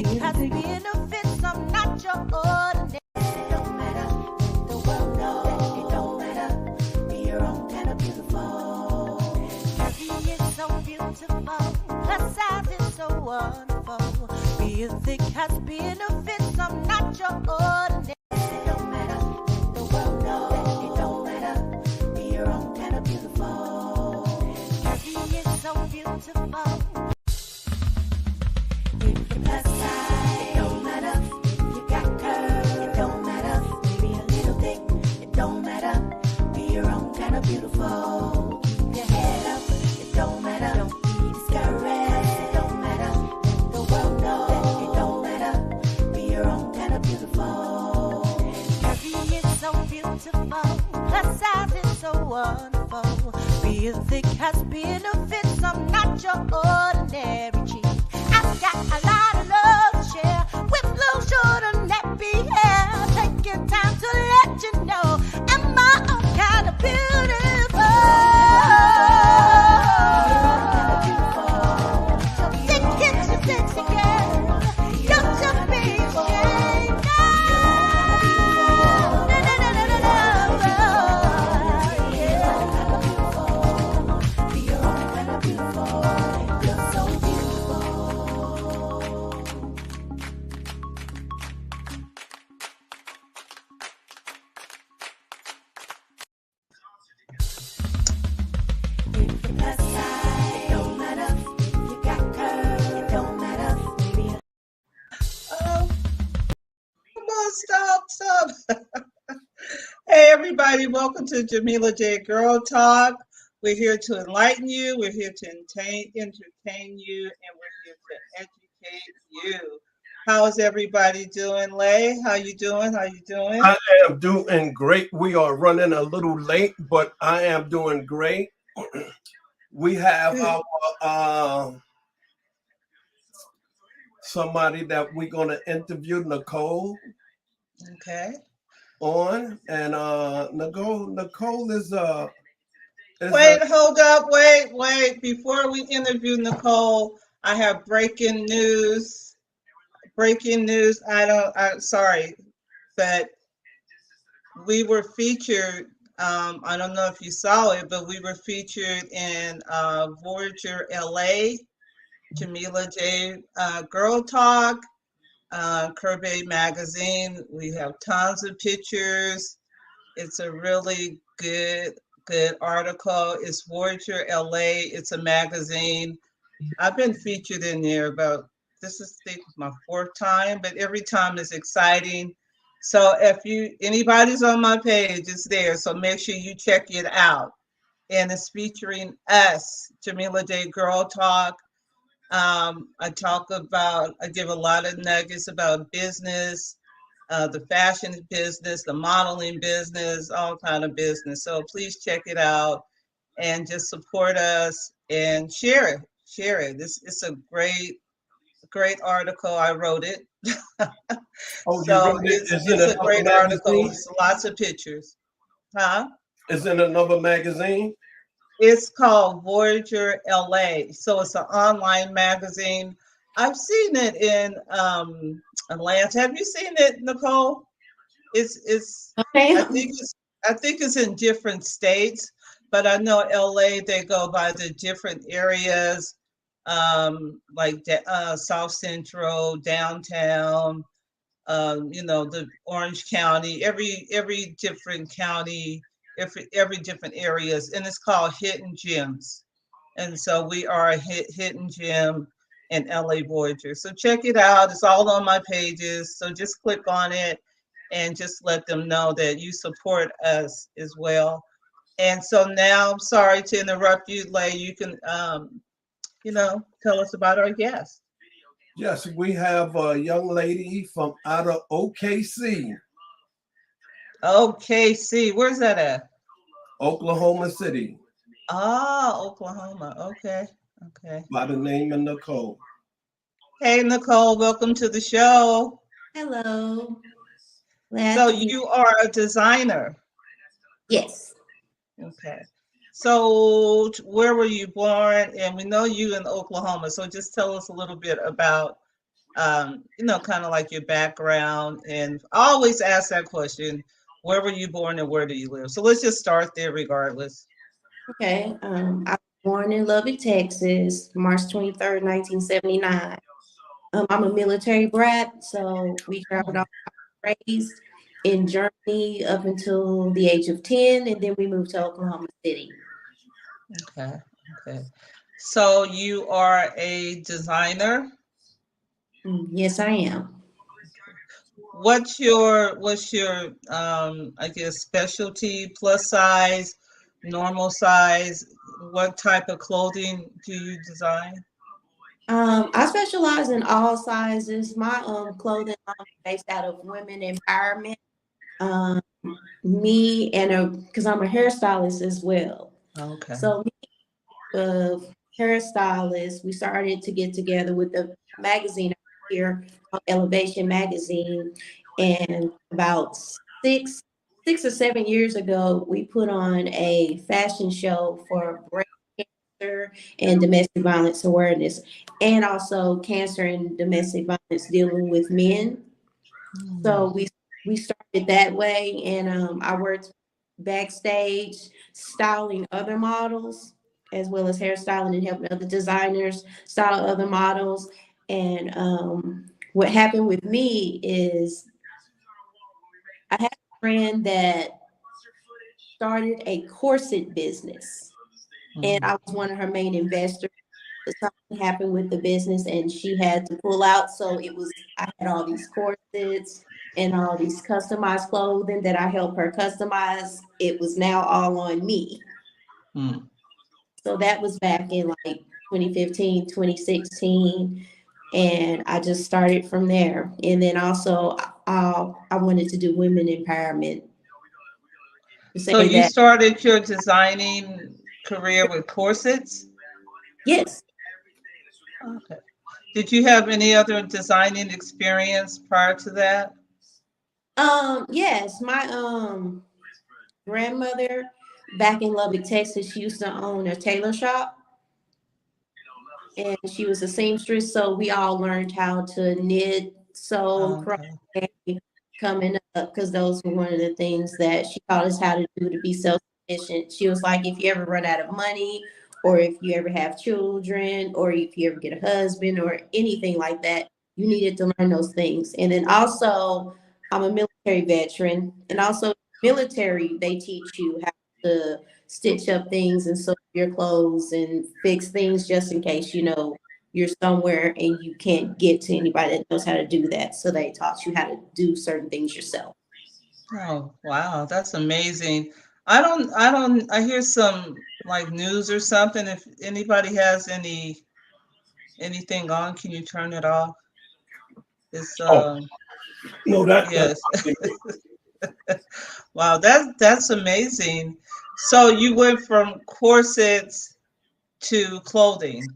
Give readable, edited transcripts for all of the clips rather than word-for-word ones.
Music has benefits, I'm not your ordinary. It don't matter, let the world know that it don't matter. Be your own kind of beautiful. Beauty is so beautiful, plus size is so wonderful. Music has benefits, I'm not your ordinary. It don't matter, let the world know that it don't matter. Be your own kind of beautiful. Beauty is so beautiful. If you're plus size, it don't matter. If you got curves, it don't matter. Maybe a little thick, it don't matter. Be your own kind of beautiful. Keep your head up, it don't matter. Don't be discouraged, it don't matter. Let the world know that it don't matter. Be your own kind of beautiful. Curvy is so beautiful, plus size is so wonderful. Music has benefits, I'm not your ordinary chick. I've got a lot of love to share with low, short, and nappy hair. Taking time to let you know I'm my own kind of beautiful. So think it's your sexy girl. Don't you be ashamed. No, no, no, no, no, no. Yeah. Be your own kind of beautiful. You're so beautiful. If you're plus size, it don't matter. If you got curves, it don't matter. Maybe Oh, come on, stop. Hey, everybody, welcome to Jamila J Girl Talk. We're here to enlighten you, we're here to entertain you, and we're here to educate you. How is everybody doing, Lay? How you doing? I am doing great. We are running a little late, but I am doing great. We have Good. our somebody that we're gonna interview, Nycole, Okay. on, and Nycole is Wait, hold up, wait. Before we interview Nycole, I have breaking news. Sorry, but we were featured. I don't know if you saw it, but we were featured in Voyager LA, Jamila J Girl Talk, Kirby Magazine. We have tons of pictures. It's a really good article. It's Voyager LA. It's a magazine. I've been featured in there this is I think my fourth time, but every time is exciting. So if anybody's on my page, it's there. So make sure you check it out. And it's featuring us, Jamila J Girl Talk. I give a lot of nuggets about business, the fashion business, the modeling business, all kind of business. So please check it out and just support us and share it. It's a great article. I wrote it. Oh, you So wrote it? Is it it's a another great article. magazine? It's lots of pictures. Huh? Is it another magazine? It's called Voyager LA. So it's an online magazine. I've seen it in Atlanta. Have you seen it, Nycole? It's Okay. I think it's in different states, but I know LA they go by the different areas, like South Central, downtown, the Orange County, every different county, every different areas, and it's called Hidden Gems. And so we are a hidden gem in LA Voyager. So check it out. It's all on my pages. So just click on it and just let them know that you support us as well. And so now, I'm sorry to interrupt you, Lay. You can, tell us about our guest. Yes, we have a young lady from out of OKC, OKC, where's that at? Oklahoma City, Ah, Oklahoma. Okay. by the name of Nycole. Hey, Nycole, welcome to the show. Hello. Glad So to be. you are a designer. Yes. Okay. So where were you born? And we know you in Oklahoma. So just tell us a little bit about kind of like your background. And I always ask that question, where were you born and where do you live? So let's just start there regardless. Okay. I was born in Lubbock, Texas, March 23rd, 1979. I'm a military brat, so we traveled Oh, all raised in Germany up until the age of 10, and then we moved to Oklahoma City. okay, okay. So you are a designer. Yes, I am. What's your I guess specialty, plus size, normal size? What type of clothing do you design? I specialize in all sizes. My clothing line is based out of women empowerment. Um, me and because I'm a hairstylist as well. Okay. So of hairstylists, we started to get together with the magazine here, Elevation Magazine, and about six, 6 or 7 years ago, we put on a fashion show for breast cancer and domestic violence awareness, and also cancer and domestic violence dealing with men. Hmm. So we started that way, and I worked backstage styling other models as well as hairstyling and helping other designers style other models. And what happened with me is I had a friend that started a corset business, and Hmm. I was one of her main investors. But something happened with the business and she had to pull out. So I had all these corsets and all these customized clothing that I helped her customize. It was now all on me. Hmm. So that was back in like 2015, 2016. And I just started from there. And then also, I wanted to do women empowerment. To So say you that, started your designing career with corsets? yes. Okay. Did you have any other designing experience prior to that? Yes, my grandmother back in Lubbock, Texas, she used to own a tailor shop and she was a seamstress. So we all learned how to knit, sew, Okay. crochet coming up because those were one of the things that she taught us how to do to be self sufficient. She was like, if you ever run out of money, or if you ever have children, or if you ever get a husband, or anything like that, you needed to learn those things. And then also, I'm a military veteran, and also military, they teach you how to stitch up things and sew your clothes and fix things just in case you're somewhere and you can't get to anybody that knows how to do that. So they taught you how to do certain things yourself. Oh, wow, that's amazing. I hear some like news or something. If anybody has anything on, can you turn it off? It's Oh, no, that's yes. Wow, that's amazing. So you went from corsets to clothing.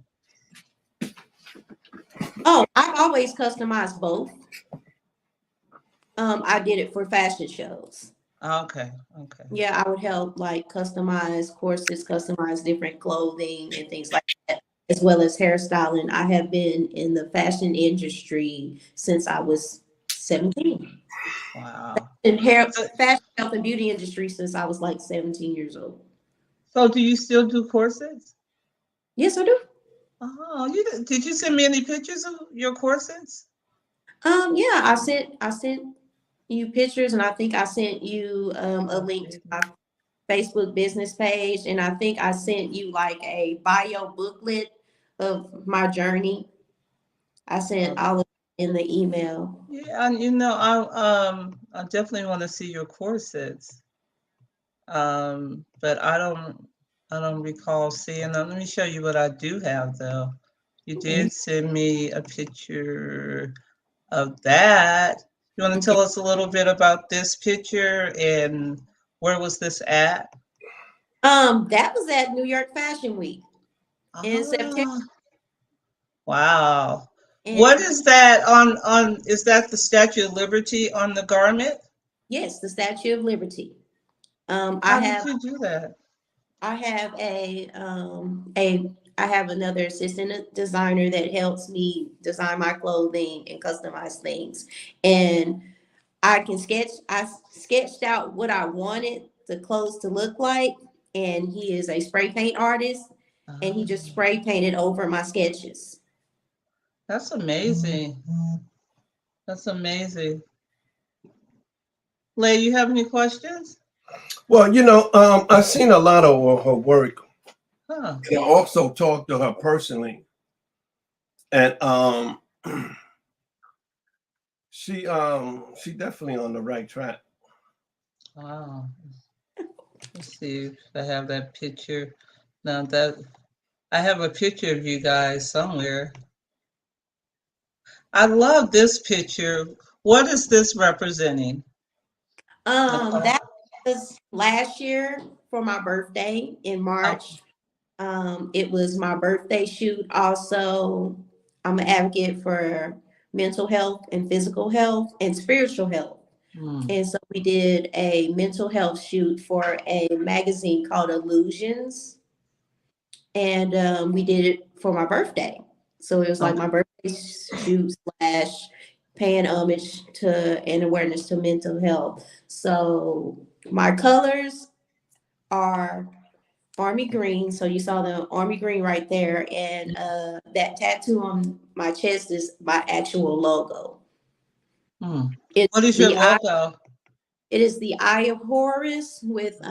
Oh, I've always customized both. I did it for fashion shows. Okay, okay. Yeah, I would help like customize corsets, customize different clothing and things like that, as well as hairstyling. I have been in the fashion industry since I was 17. Wow. In hair, So, fashion, health, and beauty industry since I was like 17 years old. so do you still do corsets? Yes, I do. Oh, did you send me any pictures of your corsets? Yeah, I sent you pictures, and I think I sent you a Oh, link to baby. my Facebook business page, and I think I sent you like a bio booklet of my journey. I sent Okay. all of it in the email. Yeah, and I definitely want to see your corsets. But I don't recall seeing them. Let me show you what I do have though. You Okay. did send me a picture of that. You want to Okay. tell us a little bit about this picture and where was this at? That was at New York Fashion Week in September. Ah, wow. What And is that on is that the Statue of Liberty on the garment? yes, the Statue of Liberty. Um, I How did have you do that? I have a I have another assistant designer that helps me design my clothing and customize things. And I sketched out what I wanted the clothes to look like. And he is a spray paint artist, and he just Ah, spray painted over my sketches. that's amazing. That's amazing. Lay, you have any questions? Well, I've seen a lot of her work. Huh. I also talked to her personally, and she definitely on the right track. Wow. Let's see if I have that picture. Now that I have a picture of you guys somewhere. I love this picture. What is this representing? Nicole? That was last year for my birthday in Oh, March. It was my birthday shoot. Also, I'm an advocate for mental health and physical health and spiritual health. hmm. And so we did a mental health shoot for a magazine called Illusions. And we did it for my birthday. So it was like Okay. my birthday shoot slash paying homage to and awareness to mental health. So my colors are army green. So you saw the army green right there. And that tattoo on my chest is my actual logo. Hmm. It's What is your the eye. logo? It is the Eye of Horus with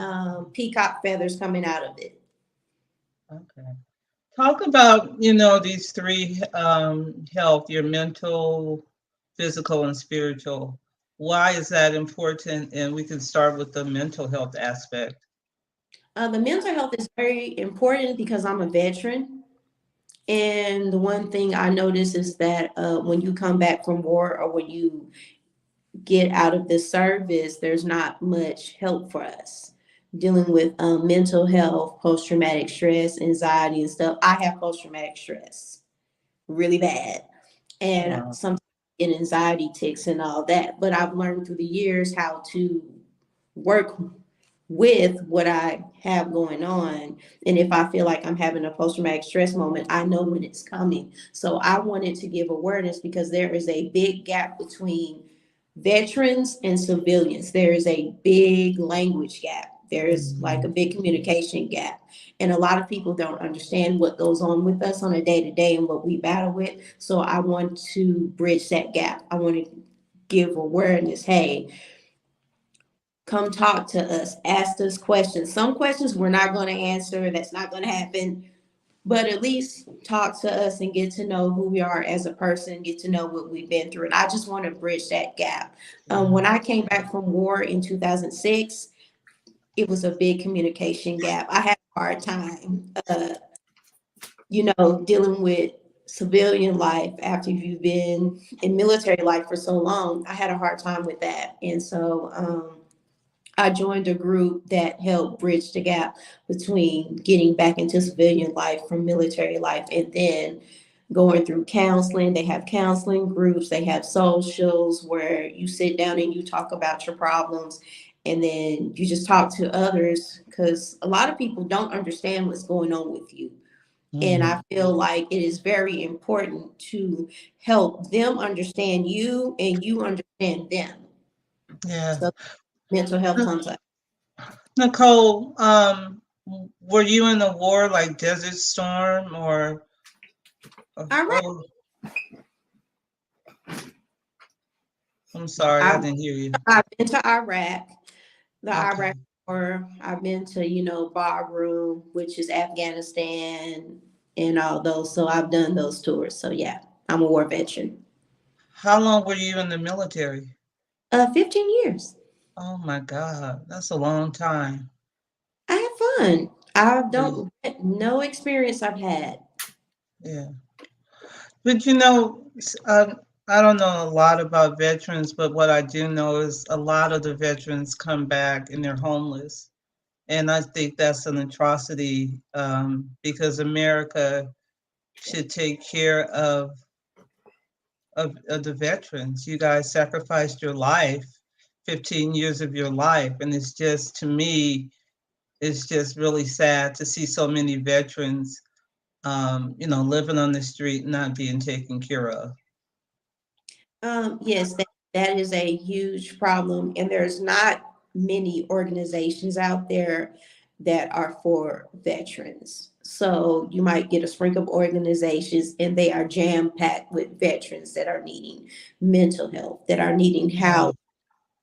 peacock feathers coming out of it. Okay. Talk about, these three health, your mental, physical, and spiritual. Why is that important? And we can start with the mental health aspect. The mental health is very important because I'm a veteran. And the one thing I notice is that when you come back from war or when you get out of the service, there's not much help for us dealing with mental health, post traumatic stress, anxiety, and stuff. I have post traumatic stress really bad. And Wow. sometimes I get anxiety ticks and all that. But I've learned through the years how to work with what I have going on. And if I feel like I'm having a post traumatic stress moment, I know when it's coming. So I wanted to give awareness because there is a big gap between veterans and civilians. There is a big language gap. There is like a Mhm. big communication gap. And a lot of people don't understand what goes on with us on a day to day and what we battle with. So I want to bridge that gap. I want to give awareness. Hey, come talk to us, ask us questions. Some questions we're not going to answer, that's not going to happen, but at least talk to us and get to know who we are as a person, get to know what we've been through. And I just want to bridge that gap. When I came back from war in 2006, it was a big communication gap. I had a hard time, dealing with civilian life after you've been in military life for so long. I had a hard time with that. And so, I joined a group that helped bridge the gap between getting back into civilian life from military life and then going through counseling. They have counseling groups, they have socials where you sit down and you talk about your problems and then you just talk to others because a lot of people don't understand what's going on with you. And I Mhm. feel like it is very important to help them understand you and you understand them. Yeah. So mental health comes up. Nicole, were you in the war like Desert Storm or, All right. oh, I'm sorry, I didn't hear you. I've been to Iraq, the Okay. Iraq War. I've been to, Bagram, which is Afghanistan, and all those. So I've done those tours. So yeah, I'm a war veteran. How long were you in the military? 15 years. Oh my God, that's a long time. I had fun. I Yeah. don't no experience I've had. Yeah. But I don't know a lot about veterans, but what I do know is a lot of the veterans come back and they're homeless. And I think that's an atrocity because America should take care of the veterans. You guys sacrificed your life, 15 years of your life. And it's just, to me, it's just really sad to see so many veterans living on the street, not being taken care of. Yes, that is a huge problem, and there's not many organizations out there that are for veterans. So you might get a sprinkle of organizations, and they are jam packed with veterans that are needing mental health, that are needing Yeah. house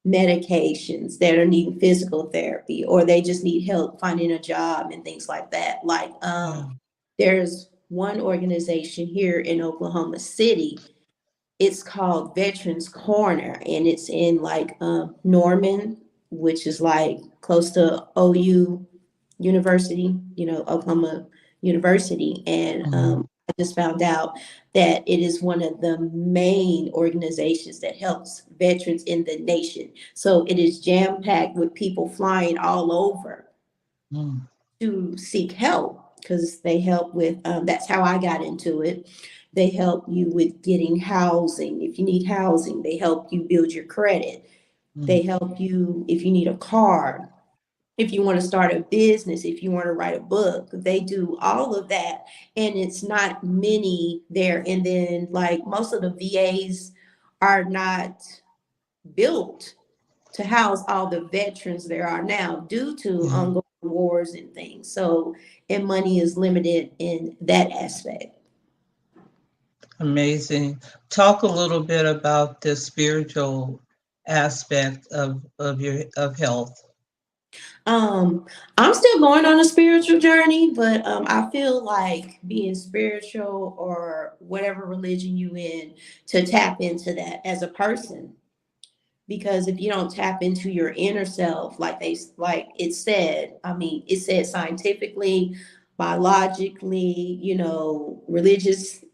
medications, that are needing physical therapy, or they just need help finding a job and things like that. Like Yeah. there's one organization here in Oklahoma City. It's called Veterans Corner, and it's in like Norman, which is like close to OU University, Oklahoma University. And Mhm. I just found out that it is one of the main organizations that helps veterans in the nation. So it is jam packed with people flying all over Mm. to seek help, because they help with that's how I got into it. They help you with getting housing. If you need housing, they help you build your credit. Mm. They help you if you need a car, if you want to start a business, if you want to write a book. They do all of that, and it's not many there. And then like most of the VAs are not built to house all the veterans there are now due to Yeah. ongoing wars and things. So, and money is limited in that aspect. Amazing. Talk a little bit about the spiritual aspect of health. Um, I'm still going on a spiritual journey, but I feel like being spiritual or whatever religion you in, to tap into that as a person. Because if you don't tap into your inner self, like it said, I mean, it said scientifically, biologically, religious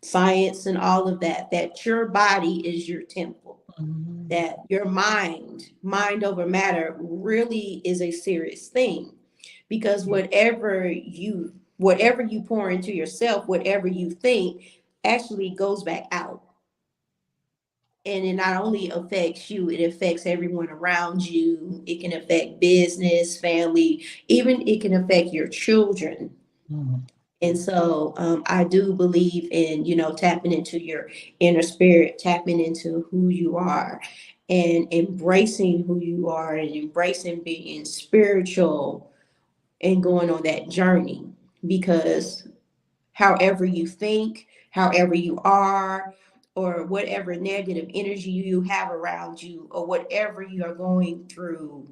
science and all of that, that your body is your temple, Mhm. that your mind over matter really is a serious thing. Because whatever you pour into yourself, whatever you think actually goes back out, and it not only affects you, it affects everyone around you. It can affect business, family, even it can affect your children. Mhm. And so I do believe in, tapping into your inner spirit, tapping into who you are, and embracing who you are, and embracing being spiritual, and going on that journey. Because however you think, however you are, or whatever negative energy you have around you, or whatever you are going through,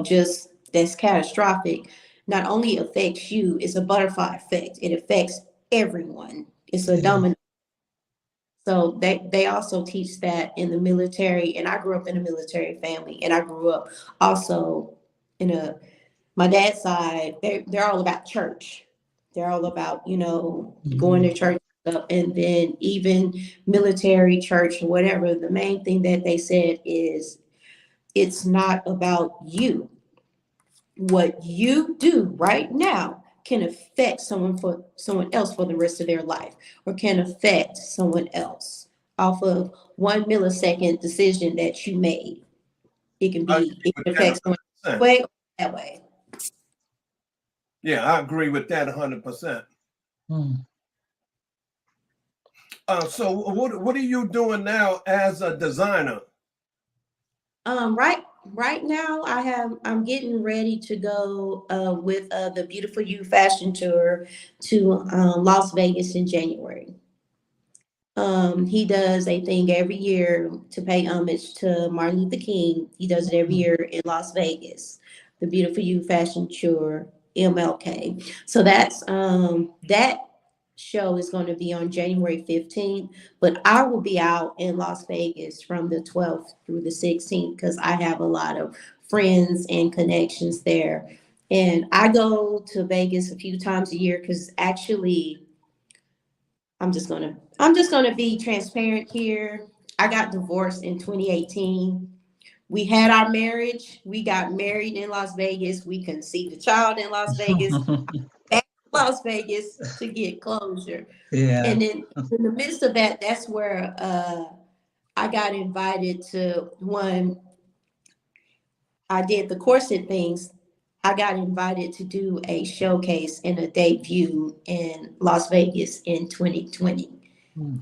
just that's catastrophic, not only affects you, it's a butterfly effect. It affects everyone. It's a Yeah. domino. So they also teach that in the military. And I grew up in a military family, and I grew up also in a my dad's side, they're all about church. They're all about, going Mhm. to church and stuff. And then even military, church, or whatever, the main thing that they said is it's not about you. What you do right now can affect someone else for the rest of their life, or can affect someone else off of 1 millisecond decision that you made. I It agree with can that affect someone this 100%. way or that way. Yeah, I agree with that 100%. Mm. So what are you doing now as a designer? Right now I'm getting ready to go with the Beautiful You fashion tour to Las Vegas in January. He does a thing every year to pay homage to Martin Luther King. He does it every year in Las Vegas, the Beautiful You fashion tour, MLK. So that show is going to be on January 15th, but I will be out in Las Vegas from the 12th through the 16th, because I have a lot of friends and connections there. And I go to Vegas a few times a year, because actually I'm just gonna be transparent here. I got divorced in 2018. We had our marriage. We got married in Las Vegas. We conceived a child in Las Vegas. Back to Las Vegas to get closure. Yeah. And then in the midst of that, that's where I got invited to one. I did the corset things. I got invited to do a showcase and a debut in Las Vegas in 2020.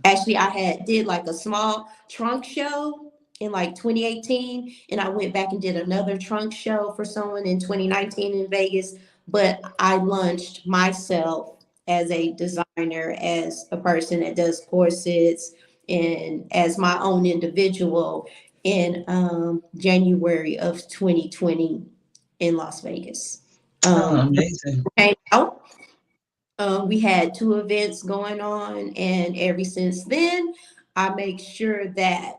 Actually, did like a small trunk show in like 2018, and I went back and did another trunk show for someone in 2019 in Vegas. But I launched myself as a designer, as a person that does corsets, and as my own individual in January of 2020 in Las Vegas. Oh, amazing. Came out. We had 2 events going on, and ever since then, I make sure that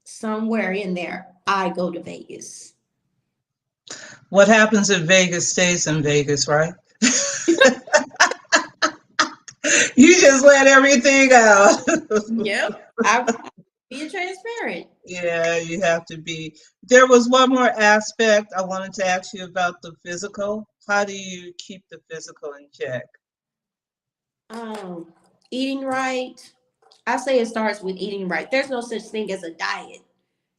somewhere in there, I go to Vegas. What happens in Vegas stays in Vegas, right? You just let everything out. Yep, I'm being transparent. Yeah, you have to be. There was one more aspect I wanted to ask you about the physical. How do you keep the physical in check? Eating right. I say it starts with eating right. There's no such thing as a diet.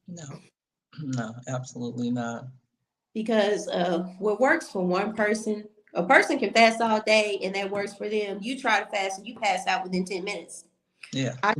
No, no, absolutely not. Because what works for one person, a person can fast all day and that works for them. You try to fast and you pass out within 10 minutes. Yeah. I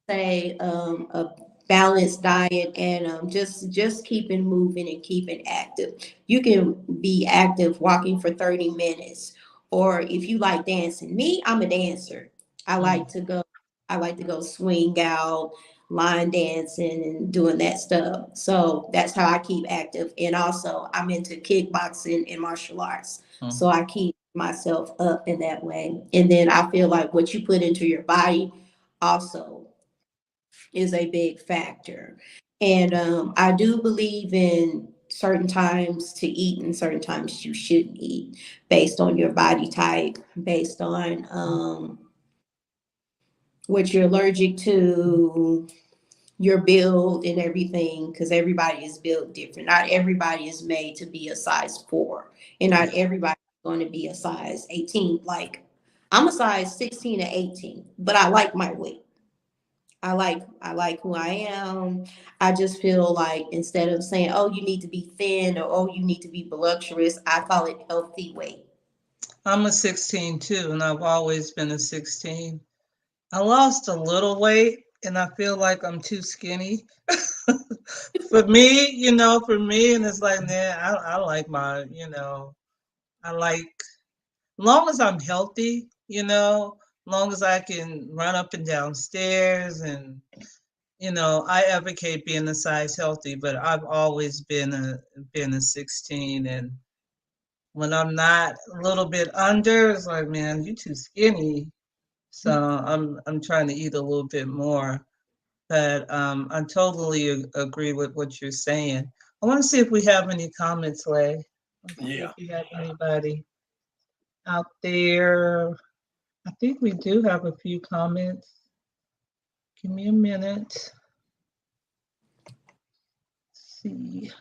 say a balanced diet and just keeping moving and keeping active. You can be active walking for 30 minutes, or if you like dancing. Me, I'm a dancer. I like to go. I like to go swing out, line dancing, and doing that stuff. So that's how I keep active. And also, I'm into kickboxing and martial arts. So I keep myself up in that way. And then I feel like what you put into your body also is a big factor. And I do believe in certain times to eat and certain times you shouldn't eat based on your body type, based on what you're allergic to, your build and everything, because everybody is built different. Not everybody is made to be a size 4, and not everybody is going to be a size 18. Like, I'm a size 16 to 18, but I like my weight. I like who I am. I just feel like instead of saying, oh, you need to be thin, or oh, you need to be voluptuous, I call it healthy weight. I'm a 16 too, and I've always been a 16. I lost a little weight, and I feel like I'm too skinny. For me, and it's like, man, I like I like, long as I'm healthy, long as I can run up and down stairs, and I advocate being a size healthy, but I've always been a 16, and when I'm not a little bit under, it's like, man, you too skinny. So I'm trying to eat a little bit more. But I totally agree with what you're saying. I want to see if we have any comments, Lay. Let's see if we have anybody out there. I think we do have a few comments. Give me a minute. Let's see.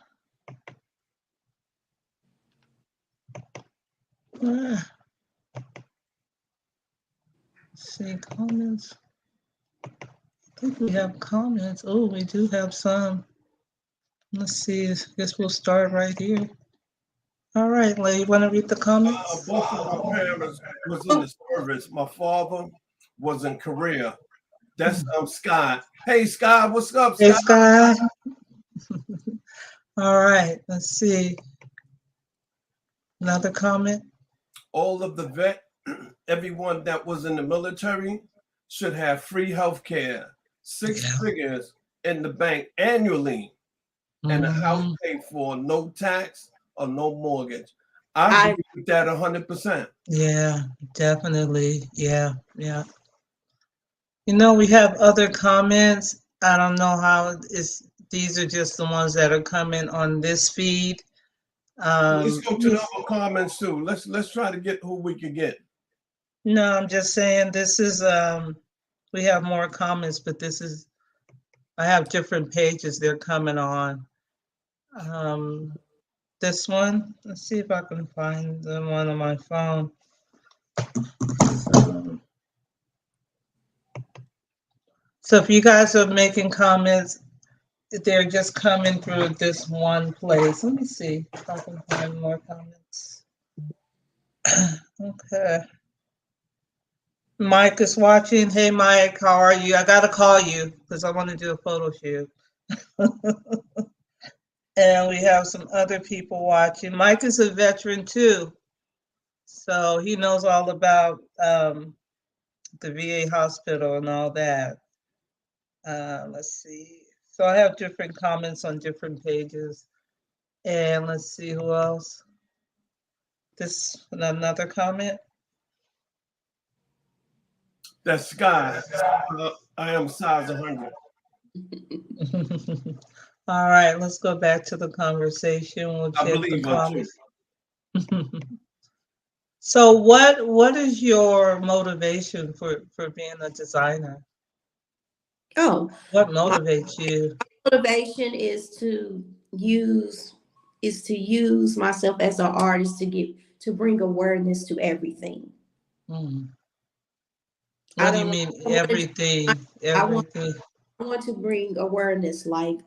Let's see, comments. I think we have comments. Oh, we do have some. Let's see. I guess we'll start right here. All right, Lay, you want to read the comments? Both of my parents was in the service. My father was in Korea. That's Scott. Hey, Scott, what's up, Scott? Hey, Scott. All right, let's see. Another comment? All of the everyone that was in the military should have free health care, 6 figures in the bank annually, and a house paid for, no tax or no mortgage. I agree with that 100%. Yeah, definitely. Yeah. We have other comments. I don't know how these are just the ones that are coming on this feed. Let's go to the other comments too. Let's try to get who we can get. No, I'm just saying this is we have more comments, but I have different pages they're coming on. This one, let's see if I can find the one on my phone. So if you guys are making comments, they're just coming through this one place. Let me see if I can find more comments. Okay. Mike is watching. Hey, Mike, how are you? I got to call you because I want to do a photo shoot. And we have some other people watching. Mike is a veteran too. So he knows all about the VA hospital and all that. Let's see. So I have different comments on different pages. And let's see who else. This another comment. That's Sky. I am size 100. All right, let's go back to the conversation. We'll I check the believe her too. comments. So what is your motivation for being a designer? Oh, What my motivates you? motivation is to use myself as an artist to bring awareness to everything. Hmm. I What do you don't mean I want to everything? I want Everything. I want to bring awareness, like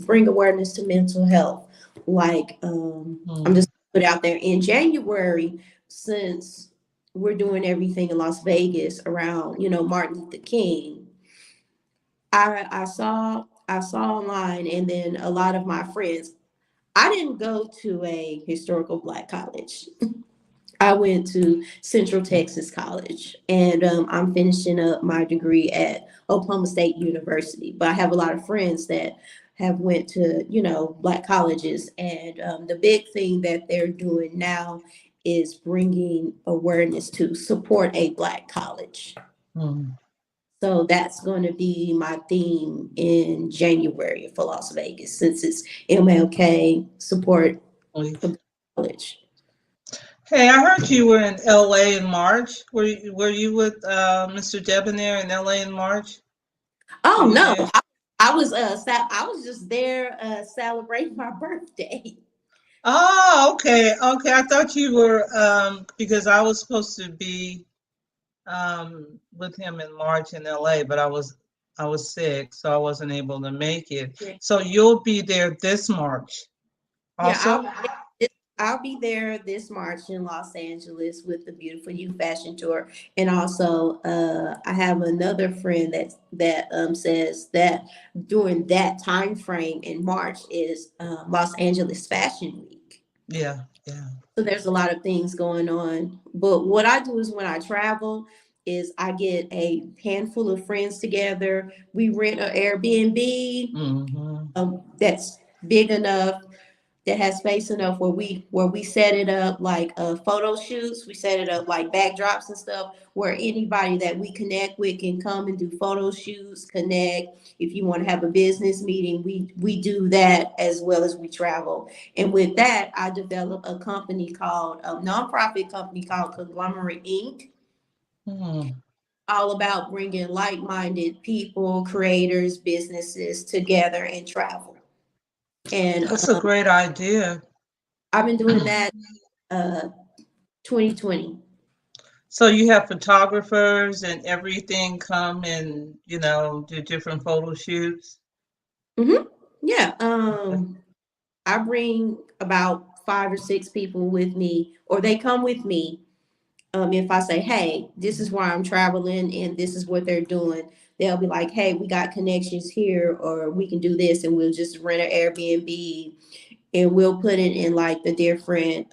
bring awareness to mental health. Like I'm Hmm. just put out there in January, since we're doing everything in Las Vegas around, Martin Luther King. I saw online, and then a lot of my friends. I didn't go to a historical Black college. I went to Central Texas College, and I'm finishing up my degree at Oklahoma State University. But I have a lot of friends that have went to, Black colleges, and the big thing that they're doing now is bringing awareness to support a Black college. Hmm. So that's going to be my theme in January for Las Vegas, since it's MLK support a Black college. Hey, I heard you were in LA in March. Were you with Mr. Debonair in LA in March? Were Oh you no, there? I was just there celebrating my birthday. Oh, okay, okay. I thought you were because I was supposed to be with him in March in LA, but I was sick, so I wasn't able to make it. Yeah, So you'll be there this March yeah, also? I'll be there this March in Los Angeles with the Beautiful You Fashion Tour, and also I have another friend that says that during that time frame in March is Los Angeles Fashion Week. Yeah, yeah. So there's a lot of things going on. But what I do is when I travel is I get a handful of friends together. We rent an Airbnb Hmm. that's big enough, that has space enough where we set it up like photo shoots. We set it up like backdrops and stuff where anybody that we connect with can come and do photo shoots, connect. If you want to have a business meeting, we do that as well as we travel. And with that, I developed a nonprofit company called Conglomerate Inc., Hmm. all about bringing like-minded people, creators, businesses together and travel. And That's a great idea. I've been doing that uh 2020. So you have photographers and everything come and, do different photo shoots? Yeah. I bring about 5 or 6 people with me, or they come with me. If I say, hey, this is why I'm traveling and this is what they're doing, they'll be like, hey, we got connections here, or we can do this, and we'll just rent an Airbnb, and we'll put it in like the different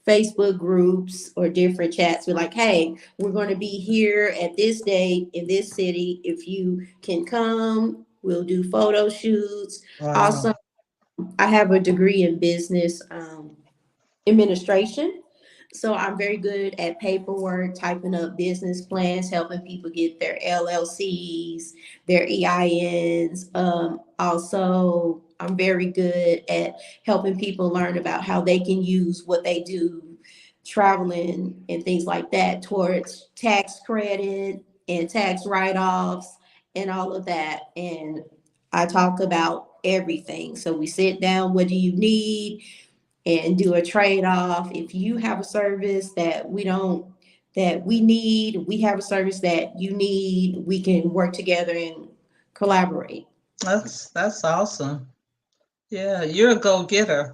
Facebook groups or different chats. We're like, hey, we're going to be here at this date in this city. If you can come, we'll do photo shoots. Wow. Also, I have a degree in business administration. So I'm very good at paperwork, typing up business plans, helping people get their LLCs, their EINs. Also, I'm very good at helping people learn about how they can use what they do, traveling and things like that, towards tax credit and tax write-offs and all of that. And I talk about everything. So we sit down, what do you need? And do a trade-off. If you have a service that we need, we have a service that you need, we can work together and collaborate. That's awesome. Yeah, you're a go-getter.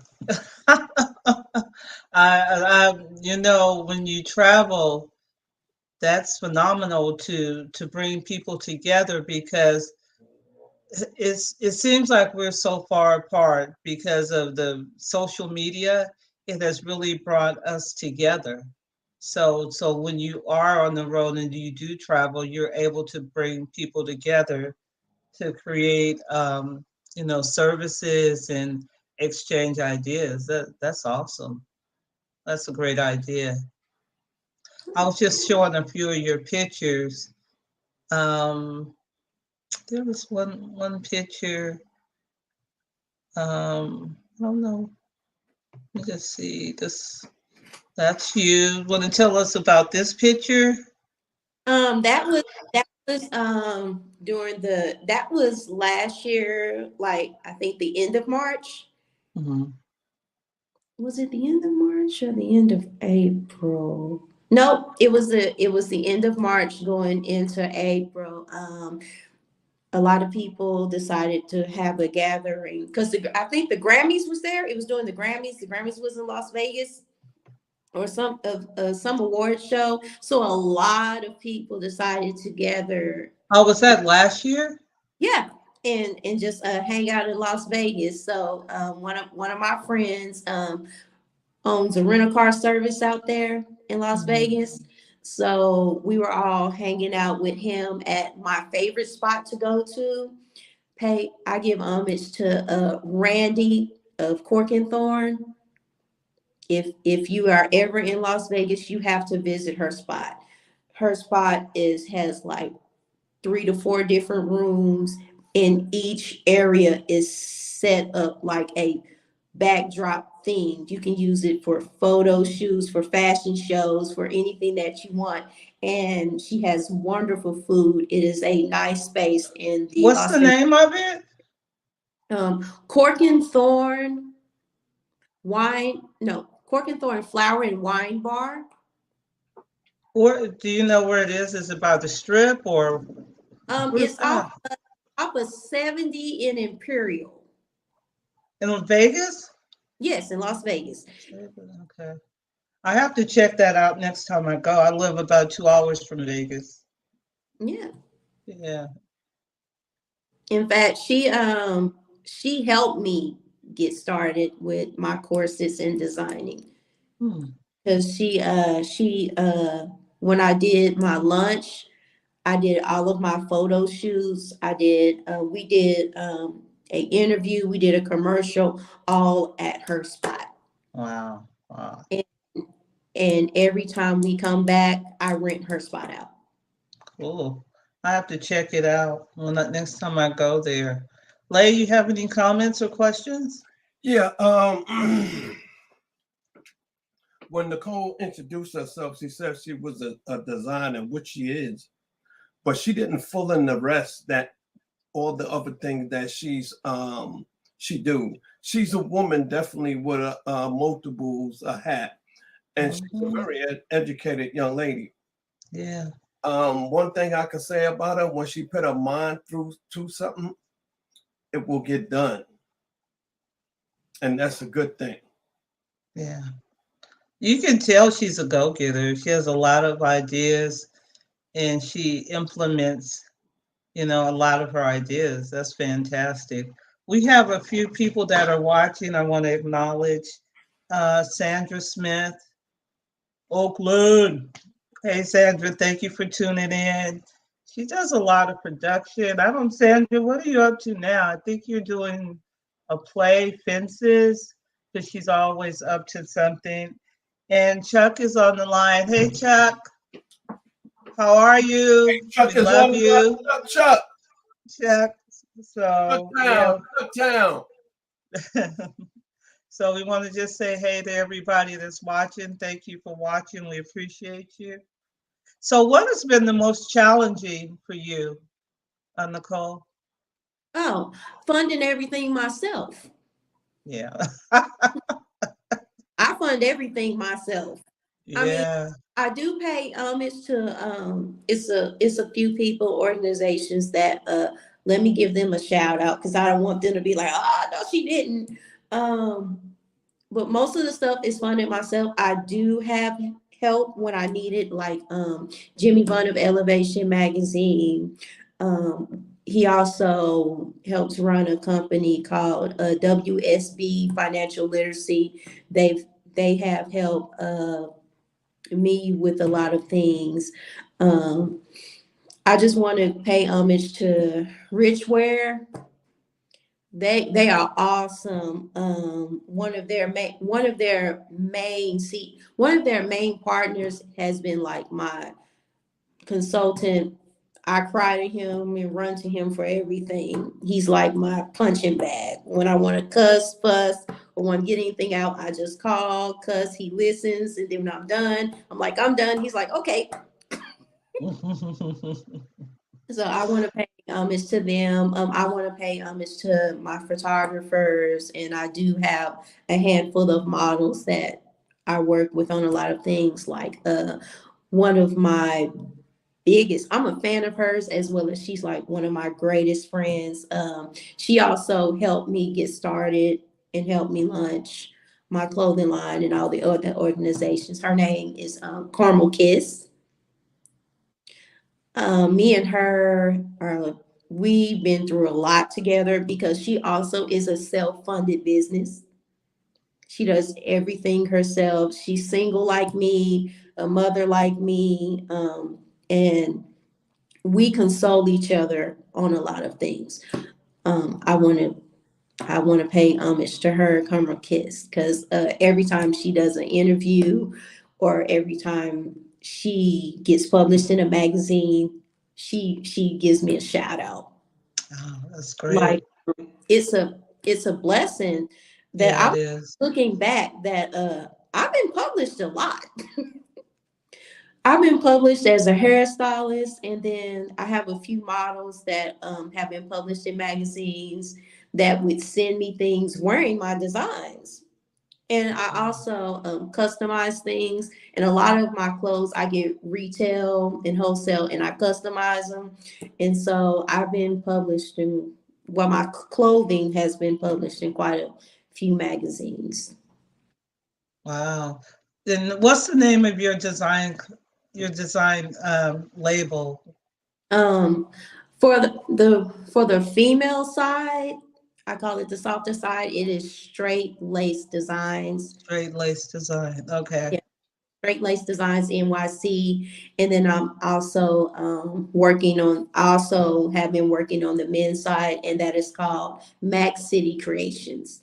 When you travel, that's phenomenal to bring people together because it seems like we're so far apart because of the social media. It has really brought us together. So when you are on the road and you do travel, you're able to bring people together to create services and exchange ideas. That's awesome. That's a great idea. I was just showing a few of your pictures. Um, there was one picture. I don't know. Let me just see. That's you. Want to tell us about this picture? That was during that was last year, like I think the end of March. Hmm. Was it the end of March or the end of April? No, it was the end of March going into April. A lot of people decided to have a gathering because I think the Grammys was there. It was during the Grammys. The Grammys was in Las Vegas or some award show. So a lot of people decided to gather. Oh, was that last year? Yeah, and just hang out in Las Vegas. So one of my friends owns a rental car service out there in Las Mhm. Vegas. So we were all hanging out with him at my favorite spot to go to. I give homage to Randy of Cork and Thorn. If you are ever in Las Vegas, you have to visit her spot. Her spot has like 3 to 4 different rooms, and each area is set up like a backdrop themed. You can use it for photo shoots, for fashion shows, for anything that you want. And she has wonderful food. It is a nice space in the What's Las the Vegas. name of it? Cork and Thorn wine, no, Cork and Thorn Flower and Wine Bar. Or do you know where it is? Is it by the strip or where's It's that? off of 70 in Imperial. In Vegas? Yes, in Las Vegas. Okay. I have to check that out next time I go. I live about 2 hours from Vegas. Yeah. Yeah. In fact, she helped me get started with my courses in designing Hmm. because she when I did my lunch, I did all of my photo shoots. We did a interview, we did a commercial, all at her spot. Wow. Wow. And, and every time we come back, I rent her spot out. Cool. I have to check it out next time I go there. Lay, you have any comments or questions? Yeah. When Nicole introduced herself, she said she was a designer, which she is, but she didn't fill in the rest that all the other things that she do. She's a woman definitely with multiples a hat, and she's a Mhm. very educated young lady. Yeah. One thing I can say about her, when she put her mind through to something, it will get done, and that's a good thing. Yeah. You can tell she's a go-getter. She has a lot of ideas and she implements, a lot of her ideas. That's fantastic. We have a few people that are watching. I want to acknowledge Sandra Smith, Oakland. Hey, Sandra, thank you for tuning in. She does a lot of production. I don't, Sandra, what are you up to now? I think you're doing a play, Fences, because she's always up to something. And Chuck is on the line. Hey, Chuck, how are you? We Chuck is love on you, the Chuck. Chuck. Chuck So, town, yeah. Chuck town. So we want to just say hey to everybody that's watching. Thank you for watching. We appreciate you. So, what has been the most challenging for you, Nicole? Oh, funding everything myself. Yeah. I fund everything myself. I mean, Yeah. I do pay homage to it's a few people, organizations that let me give them a shout out because I don't want them to be like, oh no, she didn't. But most of the stuff is funded myself. I do have help when I need it, like Jimmy Vaughn of Elevation Magazine. He also helps run a company called WSB Financial Literacy. They have helped me with a lot of things. I just want to pay homage to Richware. They are awesome. One of their main partners has been like my consultant. I cry to him and run to him for everything. He's like my punching bag. When I want to cuss, fuss, or want to get anything out, I just call, cuss. He listens, and then when I'm done, I'm like, I'm done. He's like, okay. So I want to pay homage to them. I want to pay homage to my photographers, and I do have a handful of models that I work with on a lot of things. Like one of my biggest, I'm a fan of hers, as well as she's like one of my greatest friends. She also helped me get started and helped me launch my clothing line and all the other organizations. Her name is Carmel Kiss. Me and her we've been through a lot together because she also is a self-funded business. She does everything herself. She's single like me, a mother like me, and we console each other on a lot of things. I want to pay homage to her, Kamala Kiss, because every time she does an interview or every time she gets published in a magazine, she gives me a shout out. Oh, that's great. Like it's a blessing that Yeah, I'm it is. looking back that I've been published a lot. I've been published as a hairstylist, and then I have a few models that have been published in magazines that would send me things wearing my designs. And I also customize things. And a lot of my clothes I get retail and wholesale, and I customize them. And so I've been published in, well, my clothing has been published in quite a few magazines. Wow. Then what's the name of your design label? Um, for the female side, I call it the softer side. It is Straight Lace Designs. Straight Lace Design. Okay. Yeah, Straight Lace Designs NYC, and then I'm also I also have been working on the men's side, and that is called Max City Creations.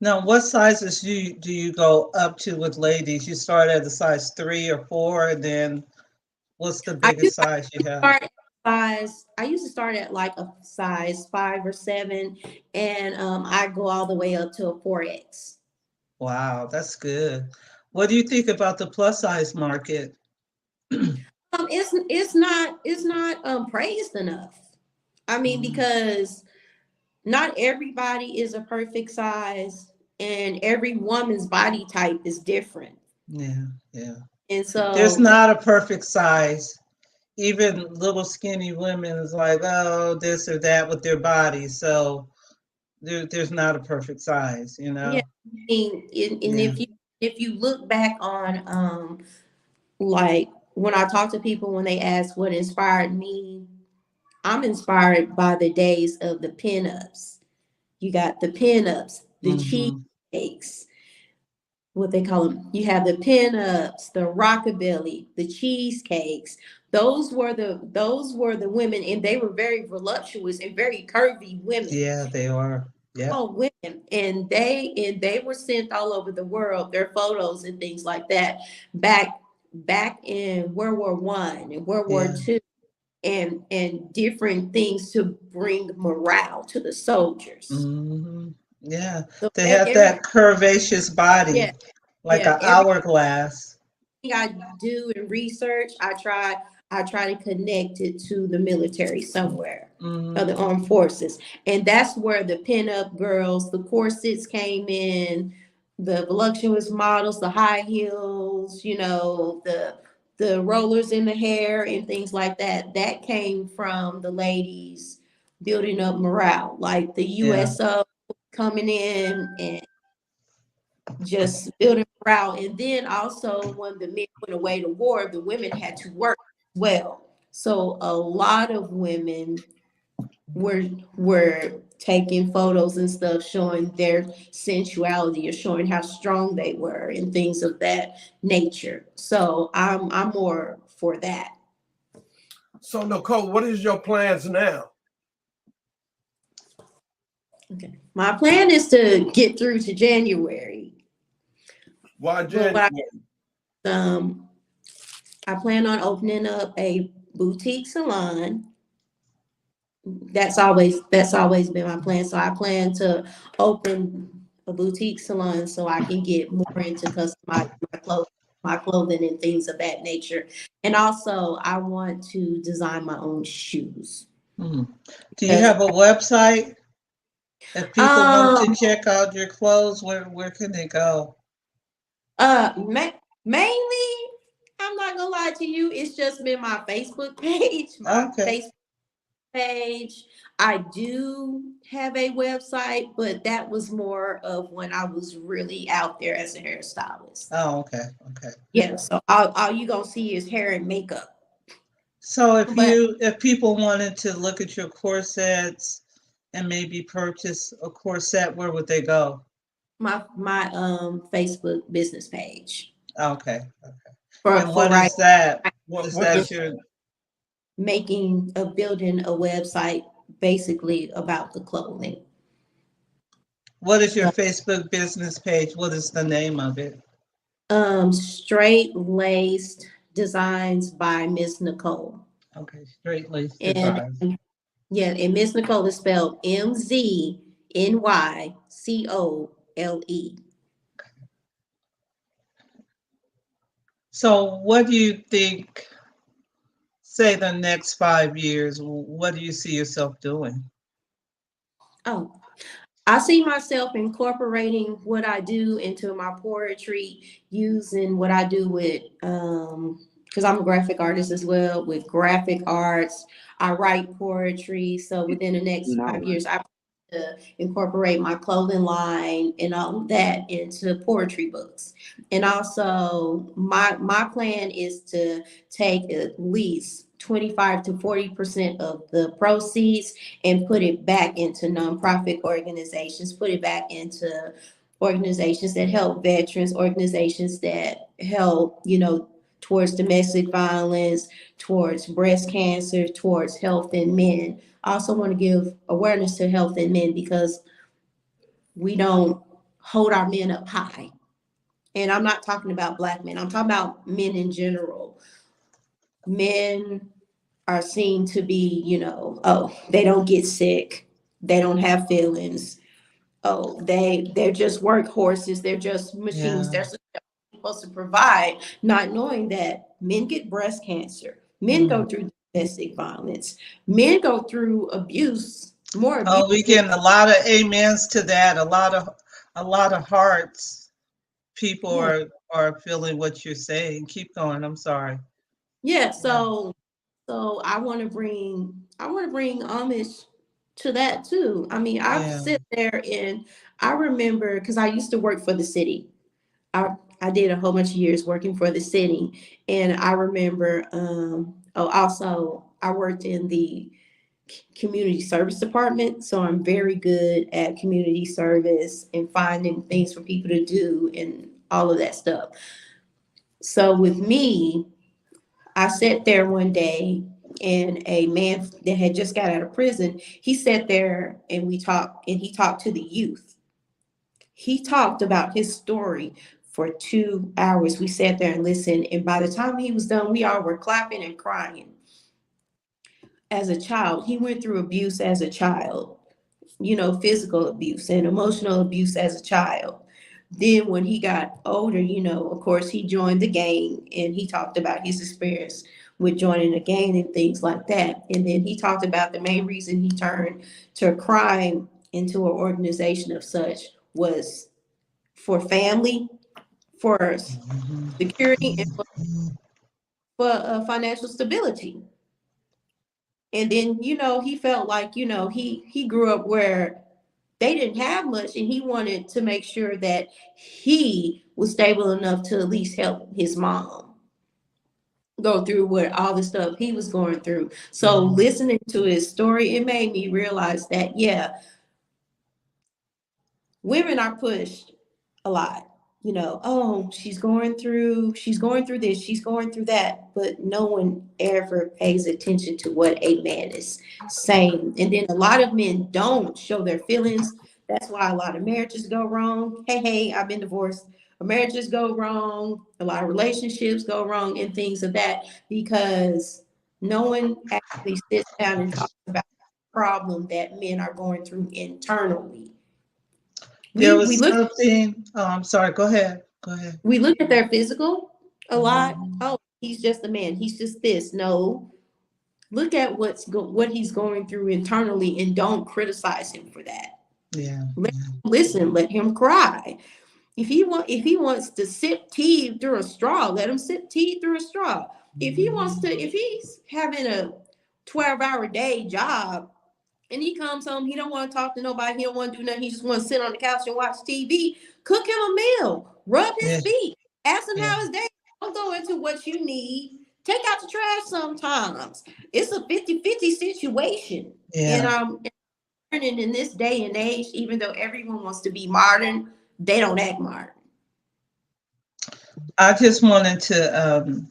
Now, what sizes do you go up to with ladies? You start at a size 3 or 4, and then what's the biggest size you have? I used to start at like a size 5 or 7, and I go all the way up to a 4X. Wow, that's good. What do you think about the plus size market? It's not praised enough. I mean, because not everybody is a perfect size, and every woman's body type is different. Yeah, yeah. And so There's not a perfect size. Even little skinny women is like, oh, this or that with their body. So there's not a perfect size, you know? yeah, I mean, and Yeah. if you look back on like when I talk to people when they ask what inspired me, I'm inspired by the days of the pinups. You got the pinups, the Mhm. cheesecakes, what they call them. You have the pinups, the rockabilly, the cheesecakes. Those were the women, and they were very voluptuous and very curvy women. Yeah, they are. Yeah. Oh, women, and they were sent all over the world. Their photos and things like that back in World War One and World War Yeah. Two, and different things to bring morale to the soldiers. Hmm. Yeah. So They have that curvaceous body, yeah, like an everything hourglass. I do in research, I try to connect it to the military somewhere, or the Hmm. armed forces. And that's where the pinup girls, the corsets came in, the voluptuous models, the high heels, the rollers in the hair and things like that. That came from the ladies building up morale, like the Yeah. USO coming in and just building morale. And then also when the men went away to war, the women had to work as well. So a lot of women were taking photos and stuff showing their sensuality or showing how strong they were and things of that nature. So I'm more for that. So Nycole, what is your plans now? Okay. My plan is to get through to January. Why But January? I plan on opening up a boutique salon. That's always been my plan. So I plan to open a boutique salon so I can get more into customizing my clothing and things of that nature. And also I want to design my own shoes. Do you have a website? If people want to check out your clothes, where can they go? Mainly, I'm not gonna lie to you, it's just been my Facebook page. Okay. Page. I do have a website, but that was more of when I was really out there as a hairstylist. Oh, okay. Okay. Yeah, so all you gonna see is hair and makeup. So But if people wanted to look at your corsets and maybe purchase a corset, where would they go? my Facebook business page. Okay. Okay. For And what right is that? Is What that is your building a website basically about the clothing. what is your Facebook business page? What is the name of it? Straight Laced Designs by Mz Nycole. Okay, straight laced And designs. yeah, and Mz Nycole is spelled MZNYCOLE. So what do you think, say the next 5 years, what do you see yourself doing? Oh, I see myself incorporating what I do into my poetry, using what I do with because I'm a graphic artist as well, with graphic arts. I write poetry. So within the next 5 years, I plan to incorporate my clothing line and all of that into poetry books. And also my plan is to take at least 25 to 40% of the proceeds and put it back into nonprofit organizations, put it back into organizations that help veterans, organizations that help, towards domestic violence, towards breast cancer, towards health in men. I also want to give awareness to health in men because we don't hold our men up high. And I'm not talking about Black men, I'm talking about men in general. Men are seen to be, oh, they don't get sick, they don't have feelings. Oh, they're just workhorses, they're just machines. Yeah. They're supposed to provide, not knowing that men get breast cancer, men go through domestic violence, men go through abuse, more abuse. Oh, we getting a lot of amens to that. A lot of hearts. People Yeah. are feeling what you're saying. Keep going. I'm sorry. Yeah, so I want to bring homage to that too. I mean, I've Yeah. sit there and I remember because I used to work for the city. I did a whole bunch of years working for the city, and I remember. Also, I worked in the community service department, so I'm very good at community service and finding things for people to do and all of that stuff. So with me, I sat there one day and a man that had just got out of prison, he sat there and we talked and he talked to the youth. He talked about his story for 2 hours. We sat there and listened. And by the time he was done, we all were clapping and crying. As a child, he went through abuse as a child, physical abuse and emotional abuse as a child. Then when he got older, of course, he joined the gang and he talked about his experience with joining the gang and things like that. And then he talked about the main reason he turned to crime into an organization of such was for family, for security, and for financial stability. And then, he felt like, he grew up where they didn't have much, and he wanted to make sure that he was stable enough to at least help his mom go through what all the stuff he was going through. So listening to his story, it made me realize that, yeah, women are pushed a lot. Oh, she's going through this, she's going through that, but no one ever pays attention to what a man is saying. And then a lot of men don't show their feelings. That's why a lot of marriages go wrong. Hey, I've been divorced. Marriages go wrong, a lot of relationships go wrong, and things of that, because no one actually sits down and talks about the problem that men are going through internally. There We was look something, oh, I'm sorry, go ahead. we look at their physical a lot. Mhm. Oh, he's just a man. He's just this. No, look at what he's going through internally, and don't criticize him for that. Yeah. Let him listen. Let him cry. If he wants to sip tea through a straw, let him sip tea through a straw. If he's having a 12-hour day job, and he comes home, he don't want to talk to nobody, he don't want to do nothing, he just want to sit on the couch and watch TV, cook him a meal, rub his Yeah. feet, ask him Yeah. how his day. Don't go into what you need. Take out the trash sometimes. It's a 50-50 situation. And Yeah. learning in this day and age, even though everyone wants to be modern, they don't act modern. I just wanted to,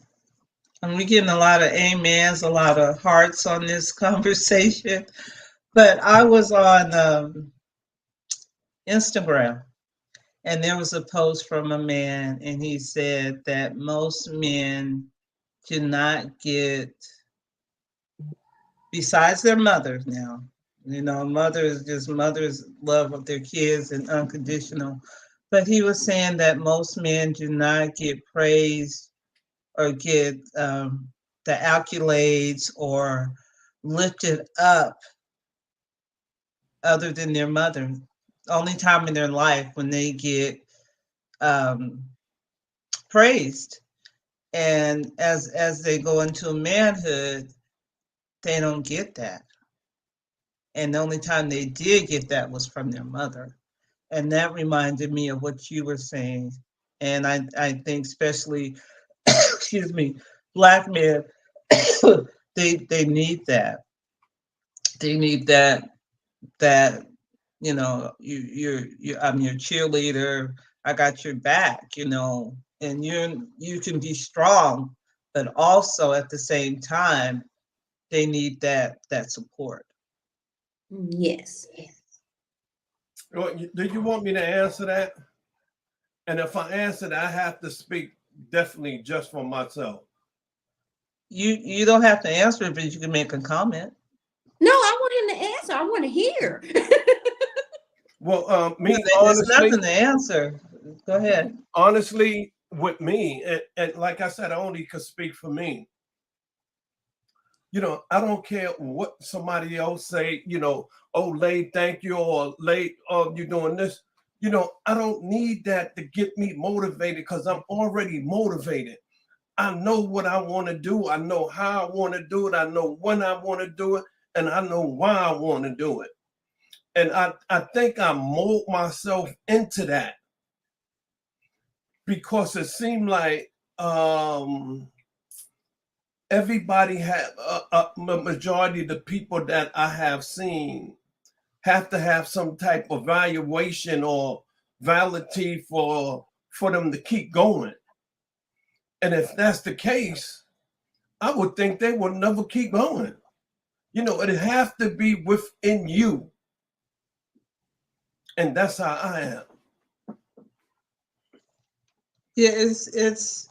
we're getting a lot of amens, a lot of hearts on this conversation. But I was on Instagram, and there was a post from a man, and he said that most men do not get, besides their mothers now, mothers love of their kids and unconditional. But he was saying that most men do not get praised or get the accolades or lifted up other than their mother. Only time in their life when they get um, praised, and as they go into manhood, they don't get that. And the only time they did get that was from their mother, and that reminded me of what you were saying. And I think especially, excuse me, Black men, they need that. They need that I'm your cheerleader. I got your back, and you can be strong, but also at the same time, they need that support. Yes. Do you want me to answer that? And if I answer that, I have to speak definitely just for myself. You don't have to answer it, but you can make a comment. No, I want him to answer. I want to hear. Well, me There's honestly, nothing to answer. Go ahead. honestly, with me, and like I said, I only could speak for me. I don't care what somebody else say, oh, Lay, thank you, or Lay, oh, you doing this. I don't need that to get me motivated, because I'm already motivated. I know what I want to do. I know how I want to do it. I know when I want to do it, and I know why I want to do it. And I think I mold myself into that, because it seemed like everybody have a majority of the people that I have seen have to have some type of valuation or validity for them to keep going. And if that's the case, I would think they would never keep going. It have to be within you. And that's how I am. Yeah, it's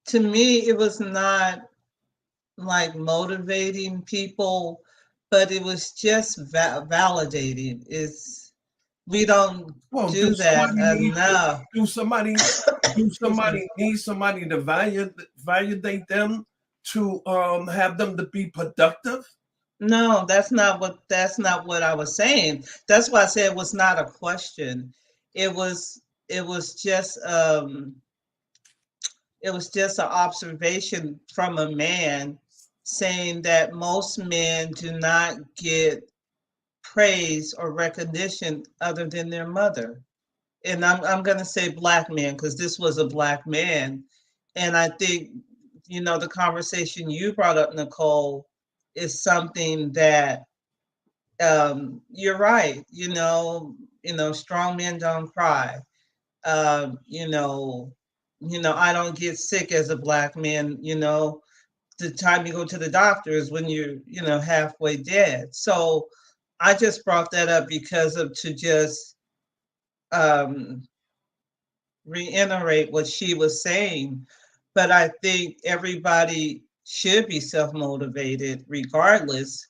to me, it was not like motivating people, but it was just validating. We don't Well, do that enough. do somebody need somebody to validate them to have them to be productive? No, that's not what I was saying. That's why I said it was not a question. It was it was just um it was just an observation from a man saying that most men do not get praise or recognition other than their mother. And I'm going to say black man because this was a black man. And I think, you know, the conversation you brought up, Nycole, is something that you're right. You know, strong men don't cry. Um, you know, I don't get sick as a black man. You know, the time you go to the doctor is when you're, you know, halfway dead. So I just brought that up because of to just um, reiterate what she was saying. But I think everybody should be self motivated regardless.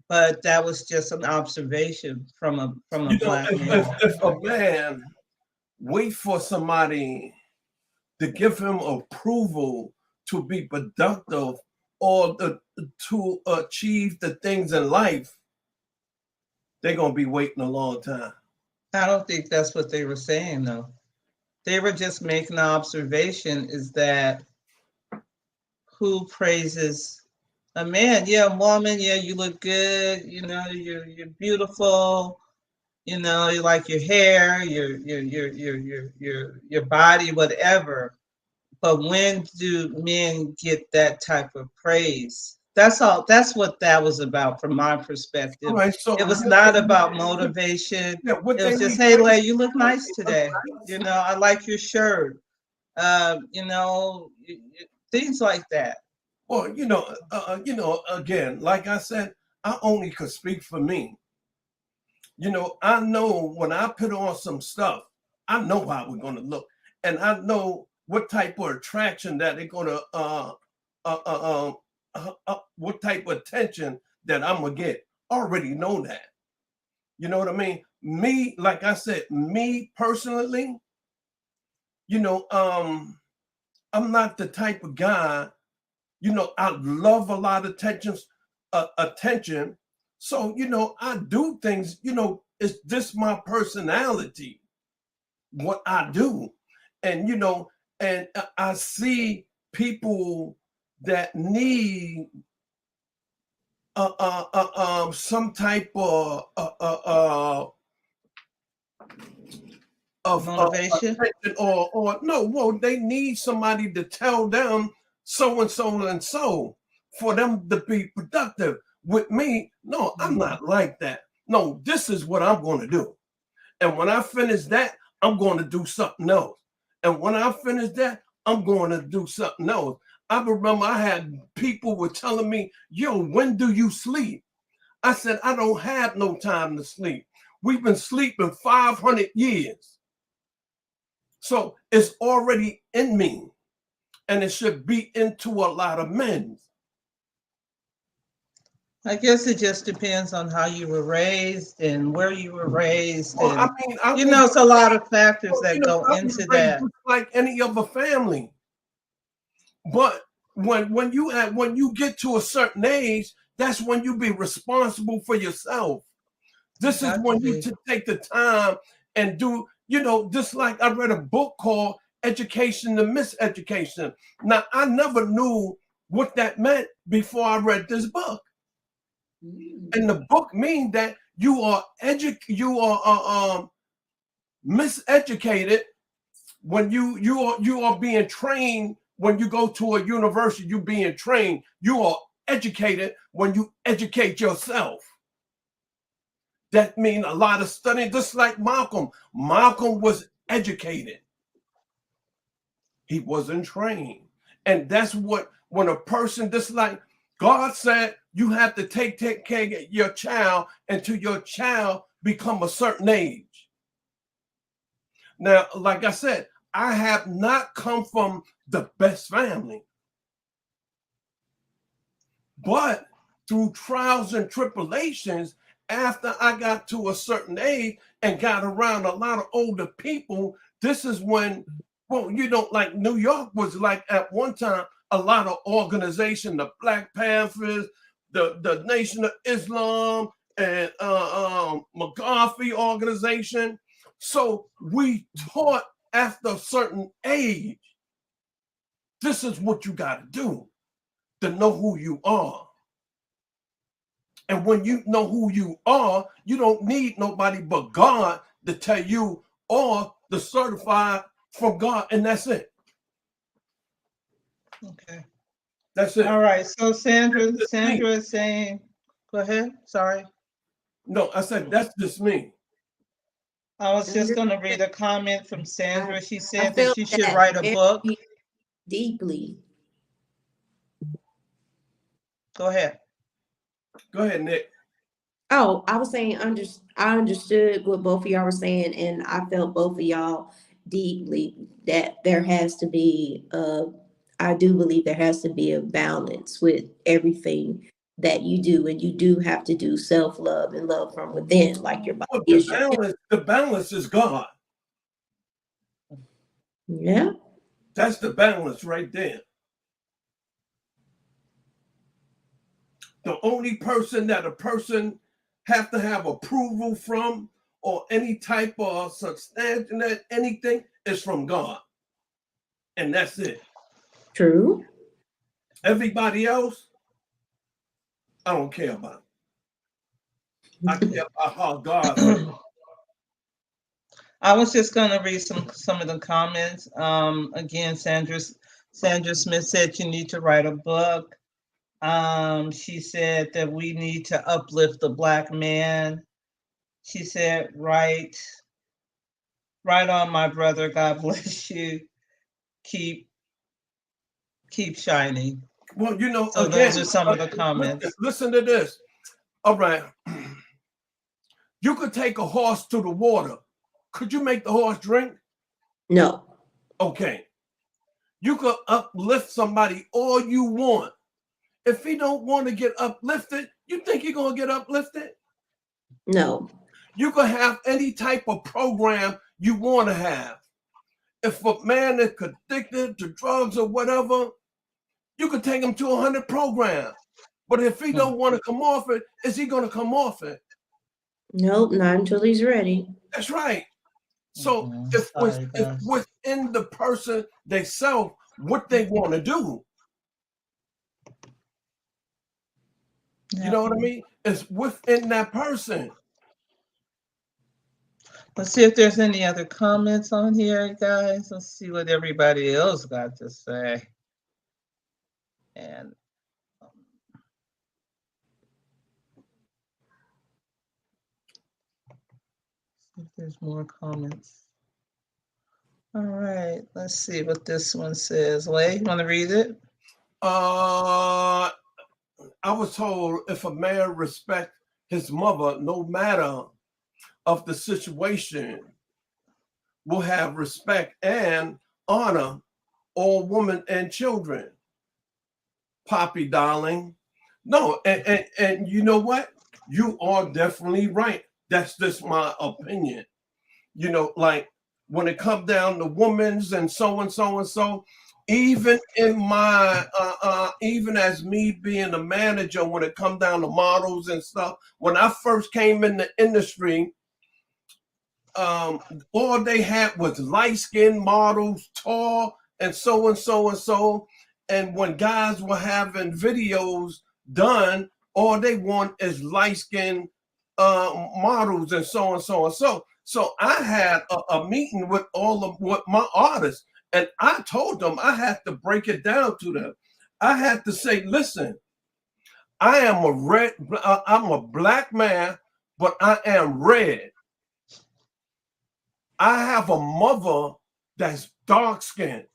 But that was just an observation from a You know, black man. if a man wait for somebody to give him approval to be productive or to achieve the things in life, they're going to be waiting a long time. I don't think that's what they were saying though. They were just making an observation is that who praises a man? Yeah, woman, yeah, you look good, you know, you're beautiful, you know, you like your hair, your body, whatever. But when do men get that type of praise? That's all. That's what that was about from my perspective. All right, so It was not about motivation. yeah, what It was they just, need hey, praise Lay, you look nice today. for. You know, I like your shirt. You know, things like that. Well, again, like I said, I only could speak for me. You know, I know when I put on some stuff, I know how we're going to look, and I know what type of attraction that they're going to, what type of attention that I'm gonna get. Already know that. You know what I mean? Me, like I said, me personally, you know, I'm not the type of guy. You know, I love a lot of attention. So, you know, I do things, you know, it's this my personality, what I do. And, you know, and I see people that need some type of Motivation. attention or no, well, they need somebody to tell them so and so and so for them to be productive. With me, no, I'm not like that. No, this is what I'm going to do. And when I finish that, I'm going to do something else. And when I finish that, I'm going to do something else. I remember I had people were telling me, yo, when do you sleep? I said, I don't have no time to sleep. We've been sleeping 500 years. So it's already in me, and it should be into a lot of men. I guess it just depends on how you were raised and where you were raised, Well, I and mean, I you was, know, it's a lot of factors you that know, go I was into raised that. just like any other family. But when you get to a certain age, that's when you be responsible for yourself. This is Got to when you be. take the time and do, you know, just like I read a book called Education to Miseducation. Now, I never knew what that meant before I read this book. And the book means that you are miseducated when you are being trained. When you go to a university, you being trained. You are educated when you educate yourself. That means a lot of studying, just like Malcolm. Malcolm was educated. He wasn't trained. And that's what, when a person, just like God said, you have to take care of your child until your child become a certain age. Now, like I said, I have not come from the best family. But through trials and tribulations, after I got to a certain age and got around a lot of older people, this is when, well, you know, like New York was like at one time a lot of organization, the Black Panthers, the Nation of Islam, and McCarthy organization. So we taught after a certain age, this is what you got to do. to know who you are. And when you know who you are, you don't need nobody but God to tell you or the certified from God, and that's it. Okay. That's it. All right. So Sandra Me. is saying, go ahead. Sorry. No, I said that's just me. I was just going to read a comment from Sandra. She I said that felt she should that write a very book. deeply. Go ahead. Go ahead, Nick. Oh, I was saying, I understood what both of y'all were saying, and I felt both of y'all deeply that there has to be, I do believe there has to be a balance with everything that you do, and you do have to do self-love and love from within, like your body Well, is your the balance is God. yeah. That's the balance right there. The only person that a person have to have approval from or any type of substantial anything is from God. And that's it. True. Everybody else, I don't care about. I care about how God feels. I was just going to read some of the comments. Again, Sandra Smith said you need to write a book. She said that we need to uplift the Black man. She said, right on, my brother. God bless you. Keep shining. Well, you know, So again, those are some of the comments. listen to this. All right. You could take a horse to the water. Could you make the horse drink? No. Okay. You could uplift somebody all you want. If he don't want to get uplifted, you think you're going to get uplifted? No. You could have any type of program you want to have. If a man is addicted to drugs or whatever, you could take him to 100 programs. But if he don't want to come off it, is he going to come off it? Nope, not until he's ready. That's right. So if within the person themselves what they want to do. You know what I mean? It's within that person. Let's see if there's any other comments on here, guys. Let's see what everybody else got to say. And see if there's more comments. All right, let's see what this one says. Lay, you want to read it? I was told if a man respect his mother, no matter of the situation, will have respect and honor all women and children. Poppy, darling. No, and you know what? You are definitely right. That's just my opinion. You know, like when it comes down to women's and so and so and so, even in my even as me being a manager, when it comes down to models and stuff, when I first came in the industry, all they had was light-skinned models, tall, and so and so and so. And when guys were having videos done, all they want is light-skinned models and so and so and so. So I had a meeting with all of my artists, and I told them I had to break it down to them. I had to say, listen, I'm a black man, but I am red. I have a mother that's dark skinned.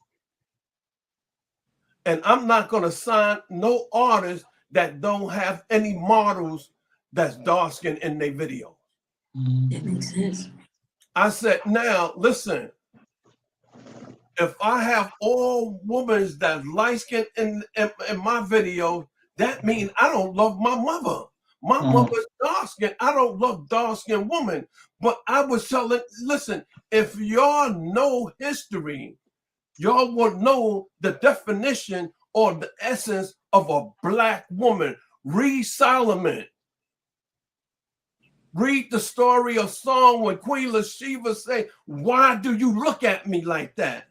And I'm not going to sign no artists that don't have any models that's dark skinned in their video. That makes sense. I said, now listen, if I have all women that's light skinned in my video, that means I don't love my mother. My mother's dark skinned. I don't love dark skinned women. But I was telling, listen, if y'all know history, y'all will know the definition or the essence of a black woman. Read Solomon. Read the story of Song when Queen Latifah say, why do you look at me like that?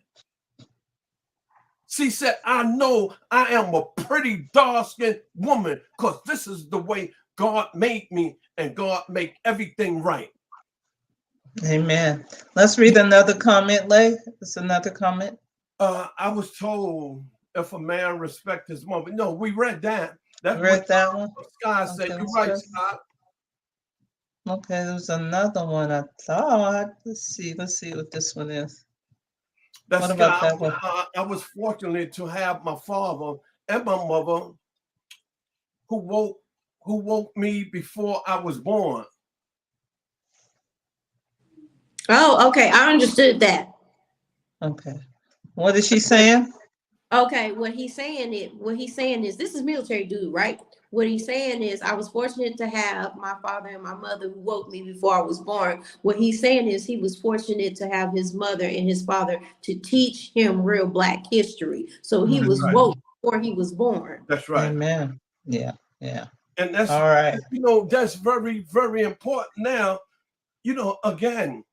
She said, I know I am a pretty dark-skinned woman because this is the way God made me, and God make everything right. Amen. Let's read another comment, Lay. It's another comment. I was told if a man respect his woman. No, we read that. That's Read what that one? Scott said. Okay, You're right, let's Scott. Okay, there's another one I thought. Let's see what this one is. That's What about Scott. that one? I was fortunate to have my father and my mother who woke me before I was born. Oh, okay. I understood that. Okay. What is she saying? Okay, what he's saying is this is military dude, right? What he's saying is I was fortunate to have my father and my mother who woke me before I was born. What he's saying is he was fortunate to have his mother and his father to teach him real Black history. So he was woke before he was born. That's right. Amen. Yeah, yeah. And that's all right. That's very, very important. Now, again,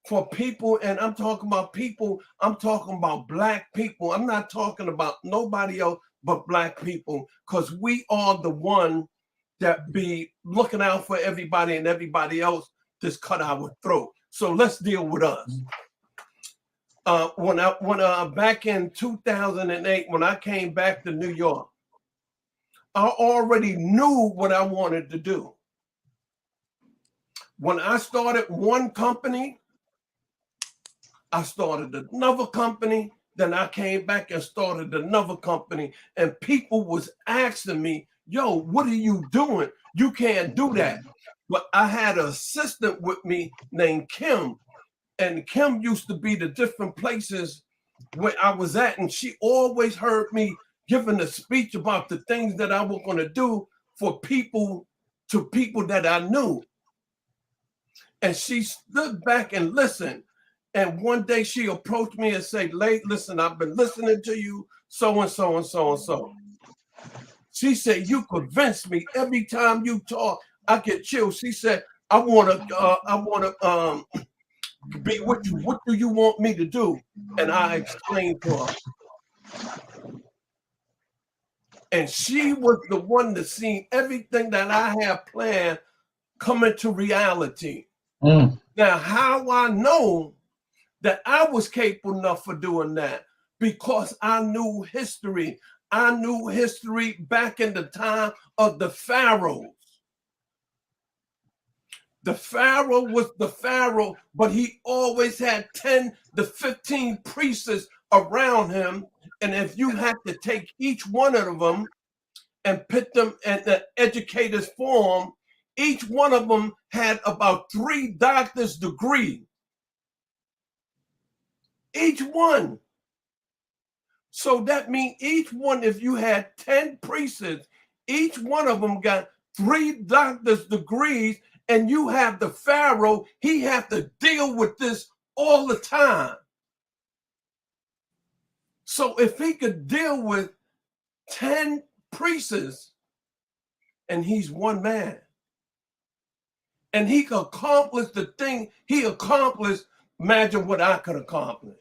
for people, and I'm talking about people, I'm talking about Black people. I'm not talking about nobody else but Black people, because we are the one that be looking out for everybody, and everybody else just cut our throat. So let's deal with us. When back in 2008, when I came back to New York, I already knew what I wanted to do. When I started one company, I started another company, then I came back and started another company, and people was asking me, yo, what are you doing? You can't do that. But I had an assistant with me named Kim, and Kim used to be the different places where I was at, and she always heard me giving a speech about the things that I was going to do for people, to people that I knew. And she stood back and listened. And one day she approached me and said, listen, I've been listening to you, so and so and so and so. She said, you convince me. Every time you talk, I get chills. She said, I want to be with you. What do you want me to do? And I explained to her. And she was the one that seen everything that I have planned come into reality. Now, how I know that I was capable enough for doing that? Because I knew history. I knew history back in the time of the pharaohs. The pharaoh was the pharaoh, but he always had 10 to 15 priests around him. And if you had to take each one of them and put them in the educator's form, each one of them had about 3 doctor's degrees. Each one. So that means each one, if you had 10 priests, each one of them got 3 doctor's degrees, and you have the pharaoh, he have to deal with this all the time. So if he could deal with 10 priests, and he's one man, and he could accomplish the thing he accomplished, imagine what I could accomplish.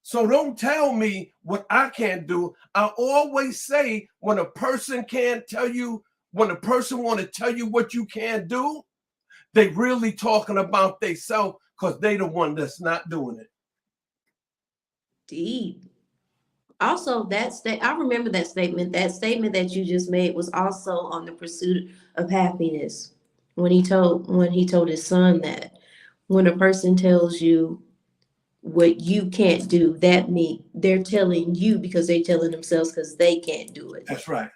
So don't tell me what I can't do. I always say when a person can't tell you, when a person want to tell you what you can't do, they really talking about themselves, because they the one that's not doing it. Deep. Also, I remember that statement. That statement that you just made was also on The Pursuit of Happiness, when he told his son that when a person tells you what you can't do, that means they're telling you because they're telling themselves because they can't do it. That's right.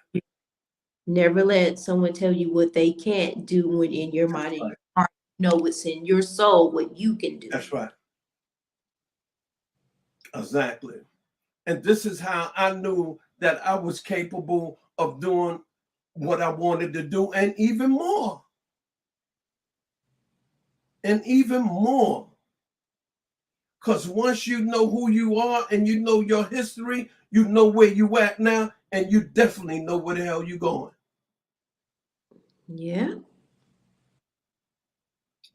Never let someone tell you what they can't do when in your mind and your heart, you know what's in your soul, what you can do. That's right. Exactly. And this is how I knew that I was capable of doing what I wanted to do, and even more. And even more. Because once you know who you are and you know your history, you know where you at now, and you definitely know where the hell you going. Yeah.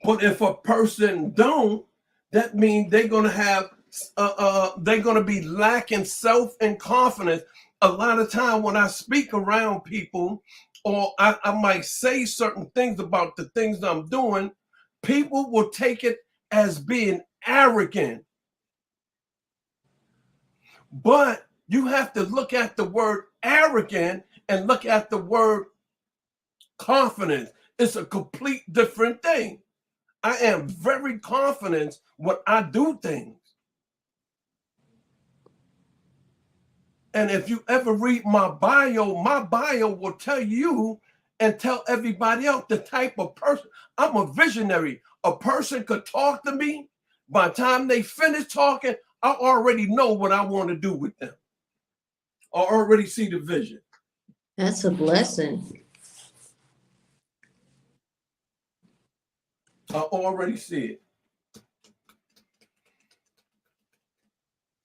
But if a person don't, that means they're going to have they're going to be lacking self and confidence. A lot of time when I speak around people, or I might say certain things about the things I'm doing, people will take it as being arrogant. But you have to look at the word arrogant and look at the word confidence. It's a complete different thing. I am very confident when I do things. And if you ever read my bio will tell you and tell everybody else the type of person. I'm a visionary. A person could talk to me. By the time they finish talking, I already know what I want to do with them. I already see the vision. That's a blessing. I already see it.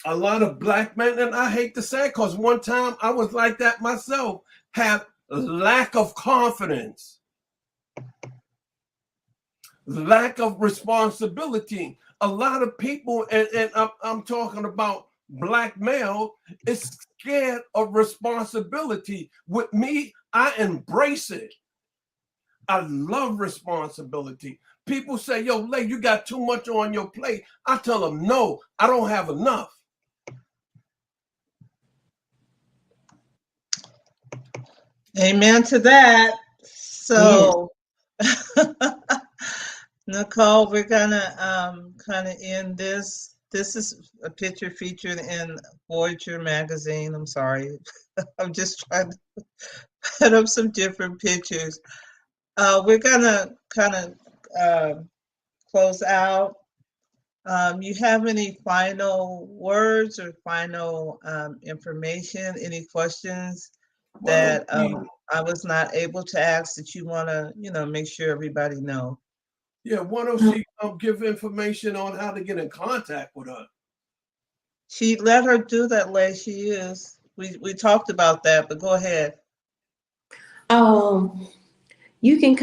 A lot of black men, and I hate to say it because one time I was like that myself, have lack of confidence, lack of responsibility. A lot of people, and I'm talking about black male, is scared of responsibility. With me, I embrace it. I love responsibility. People say, yo, Lay, you got too much on your plate. I tell them, no, I don't have enough. Amen to that. So, Nycole, we're gonna kind of end this. This is a picture featured in Voyager magazine. I'm sorry, I'm just trying to put up some different pictures. We're gonna kind of close out. You have any final words or final information? Any questions that I was not able to ask that you want to, make sure everybody know? Yeah, why don't she give information on how to get in contact with her? She let her do that, Lay. She is. We talked about that, but go ahead. You can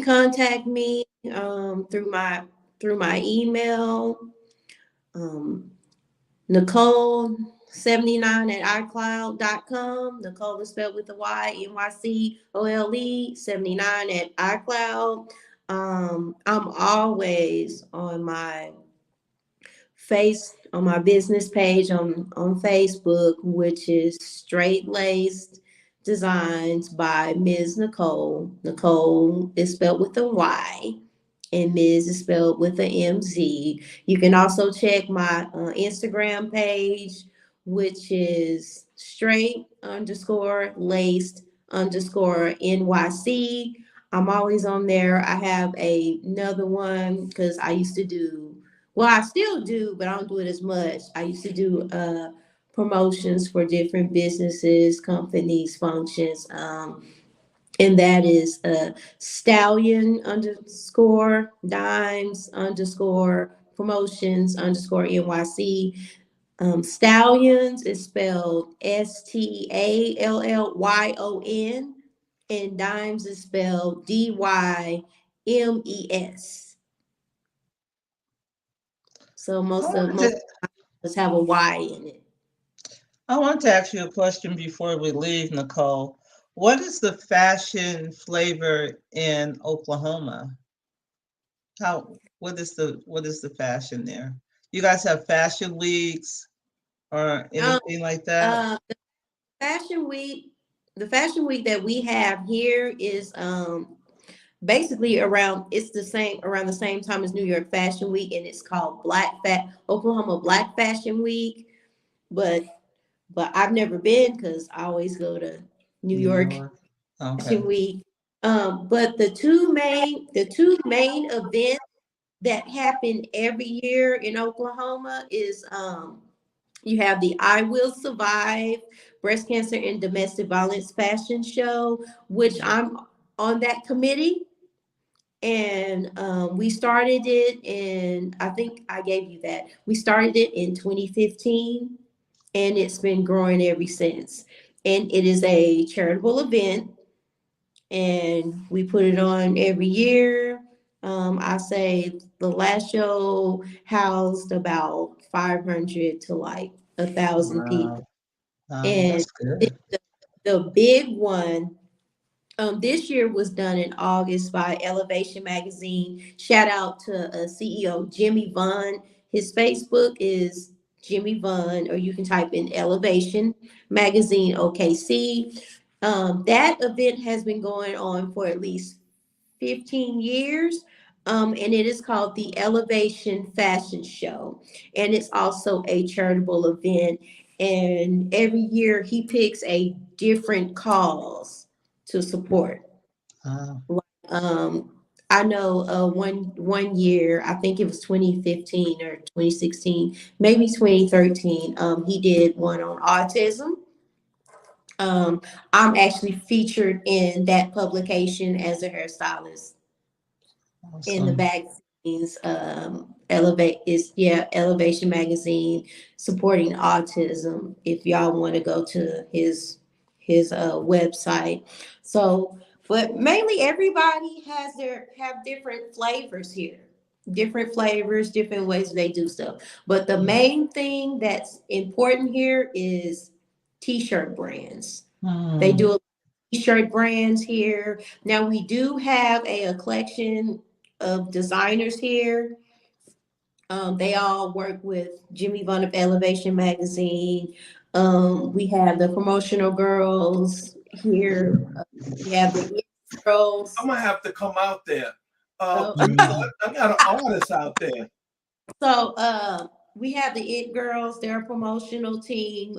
contact me through my email, Nycole79@icloud.com. Nycole is spelled with the Y, Nycole 79 at iCloud. I'm always on my business page on Facebook, which is Straight Laced Designs by Ms. Nycole. Nycole is spelled with a Y, and Ms. is spelled with a MZ. You can also check my Instagram page, which is straight_laced_NYC. I'm always on there. I have another one because I used to do, well, I still do, but I don't do it as much. I used to do promotions for different businesses, companies, functions. And that is stallion_dimes_promotions_NYC. Stallions is spelled STALLYON, and dimes is spelled DYMES. So most of us have a Y in it. I want to ask you a question before we leave, Nycole. What is the fashion flavor in Oklahoma? What is the fashion there? You guys have fashion weeks or anything like that? The fashion week that we have here is basically around the same time as New York Fashion Week, and it's called Oklahoma Black Fashion Week. But I've never been because I always go to New York Fashion Week. But the two main events that happen every year in Oklahoma is you have the I Will Survive Breast Cancer and Domestic Violence Fashion Show, which I'm on that committee. And we started it in, I think I gave you that. We started it in 2015, and it's been growing ever since. And it is a charitable event, and we put it on every year. I say the last show housed about 500 to like 1,000 people. Wow, And that's good. the big one this year was done in August by Elevation Magazine. Shout out to CEO Jimmy Vaughn. His Facebook is Jimmy Vaughn, or you can type in Elevation Magazine OKC. That event has been going on for at least 15 years. And it is called the Elevation Fashion Show. And it's also a charitable event. And every year he picks a different cause to support. Uh, Um, I know one year, I think it was 2015 or 2016, maybe 2013, he did one on autism. Um, I'm actually featured in that publication as a hairstylist in the awesome. magazines. Elevation Magazine supporting autism. If y'all want to go to his website. So, but mainly everybody have different flavors here. Different flavors, different ways they do stuff. But the main thing that's important here is t-shirt brands. They Mm, do t-shirt brands here. Now we do have a collection of designers here. They all work with Jimmy Vaughn of Elevation Magazine. We have the promotional girls here. We have the It girls. I'm gonna have to come out there. Oh, mm, I got an artist out there. so we have the It girls. They're a promotional team.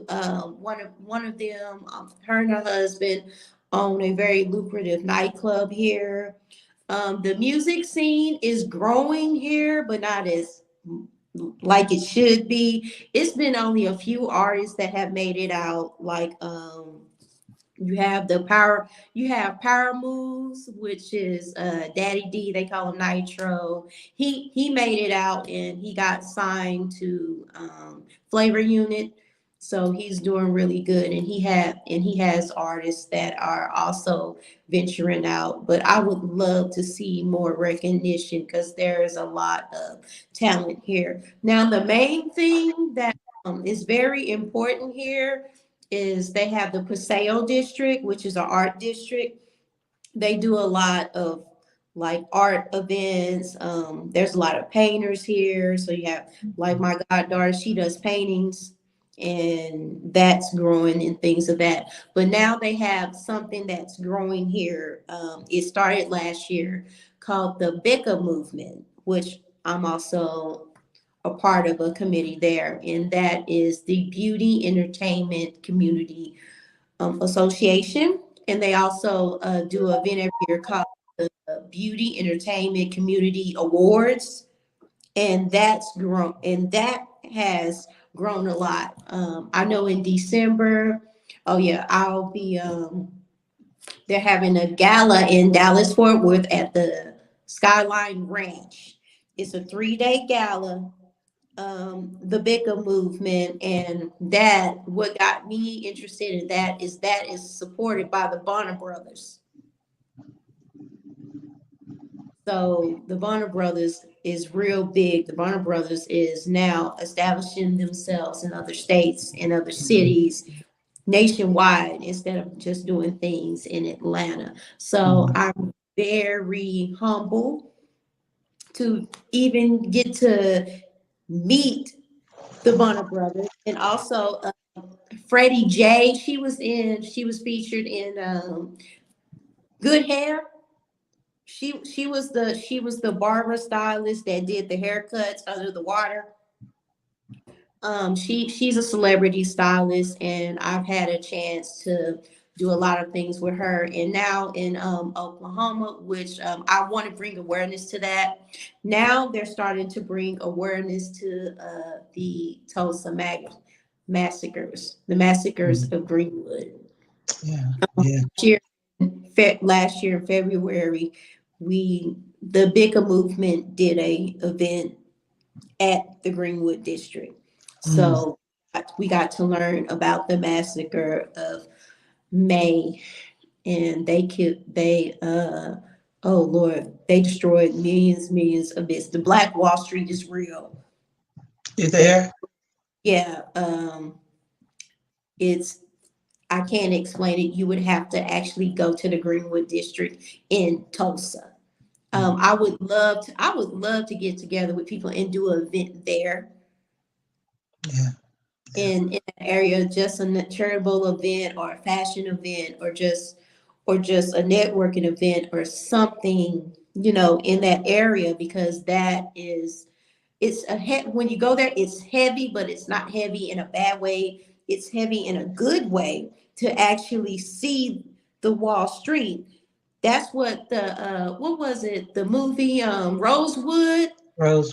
One of them, her and her husband own a very lucrative nightclub here. The music scene is growing here, but not as like it should be. It's been only a few artists that have made it out. Like you have Power Moves, which is Daddy D, they call him Nitro. He made it out and he got signed to Flavor Unit. So he's doing really good, and he has artists that are also venturing out. But I would love to see more recognition because there is a lot of talent here. Now, the main thing that is very important here is they have the Paseo district, which is an art district. They do a lot of like art events. There's a lot of painters here. So you have like my goddaughter, she does paintings and that's growing and things of that. But now they have something that's growing here. It started last year called the Becca movement, which I'm also a part of a committee there, and that is the Beauty Entertainment Community Association. And they also do an event every year called the Beauty Entertainment Community Awards, and that has grown a lot. I know in December, oh yeah, I'll be. They're having a gala in Dallas Fort Worth at the Skyline Ranch. It's a 3-day gala, the Becca movement, and that what got me interested in that is supported by the Bonner Brothers. So the Bonner Brothers is real big. The Bonner Brothers is now establishing themselves in other states and other cities nationwide instead of just doing things in Atlanta. So mm. I'm very humble to even get to meet the Bonner Brothers, and also Freddie J. She was featured in Good Hair. She was the barber stylist that did the haircuts under the water. She's a celebrity stylist, and I've had a chance to do a lot of things with her. And now in Oklahoma, which I want to bring awareness to that. Now they're starting to bring awareness to the massacres, the massacres Mm. of Greenwood. Yeah, yeah. Last year in February, the Bicka movement did a event at the Greenwood district. Mm. So we got to learn about the massacre of May, and oh Lord, they destroyed millions of bits. The Black Wall Street is real. You there? Yeah, it's I can't explain it. You would have to actually go to the Greenwood District in Tulsa. I would love to get together with people and do an event there Yeah. in an area, just a charitable event or a fashion event or just a networking event or something, in that area, because that is when you go there, it's heavy, but it's not heavy in a bad way. It's heavy in a good way to actually see the Wall Street. That's what what was it? The movie Rosewood.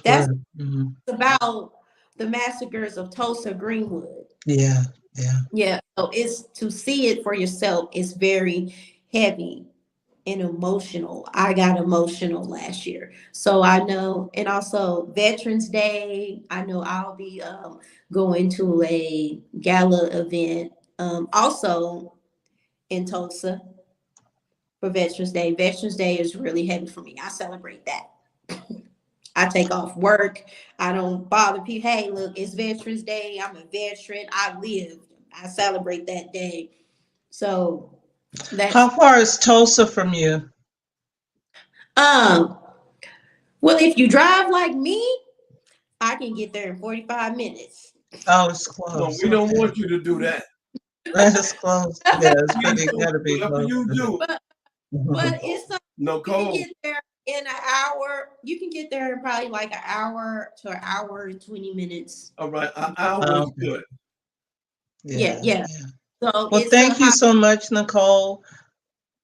That's Rosewood. Hmm. about the massacres of Tulsa Greenwood. Yeah. Yeah. Yeah, so it's to see it for yourself is very heavy and emotional. I got emotional last year. So I know, and also Veterans Day, I know I'll be going to a gala event also in Tulsa for Veterans Day. Veterans Day is really heavy for me. I celebrate that. I take off work. I don't bother people. Hey, look, it's Veterans Day. I'm a veteran. I lived. I celebrate that day. So How that's far is Tulsa from you? um well, if you drive like me, I can get there in 45 minutes. Oh, it's No, close. we don't Okay. want you to do that. That is close. Yeah, it's Please pretty, do gotta be whatever close. you do. but Mhm. but it's you can Nicole, get there in an hour. You can get there in probably like an hour to an hour and 20 minutes. all right, an hour is Okay. good. Yeah, Yeah, yeah. yeah. So Well, it's a thank you high. so much, Nicole.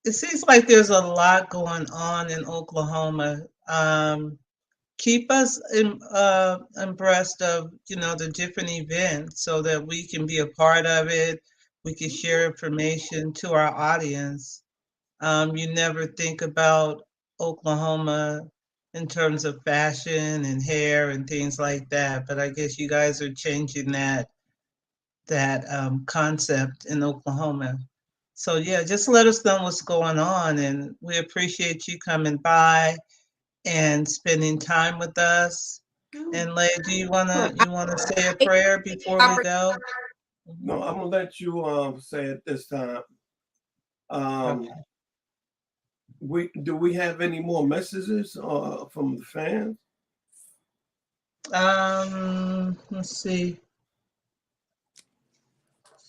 It seems like there's a lot going on in Oklahoma. Keep us abreast of, the different events so that we can be a part of it. We can share information to our audience. You never think about Oklahoma in terms of fashion and hair and things like that, but I guess you guys are changing that concept in Oklahoma. So yeah, just let us know what's going on, and we appreciate you coming by and spending time with us. And Leigh, do you wanna say a prayer before we go? No, I'm gonna let you say it this time. Um, Okay. we have any more messages from the fans? Let's see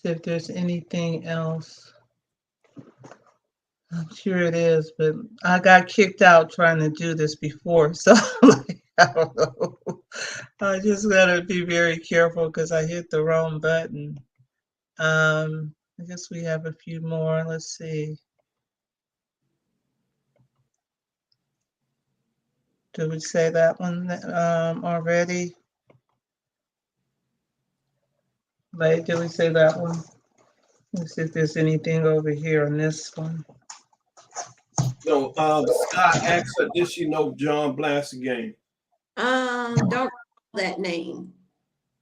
if there's anything else. I'm sure it is, but I got kicked out trying to do this before, so like, I don't know. I just gotta be very careful because I hit the wrong button. I guess we have a few more. Let's see. Did we say that one already? Like, did we say that one? Let's see if there's anything over here on this one. No, Scott asked her, did she know John Blass again? Don't recall that name.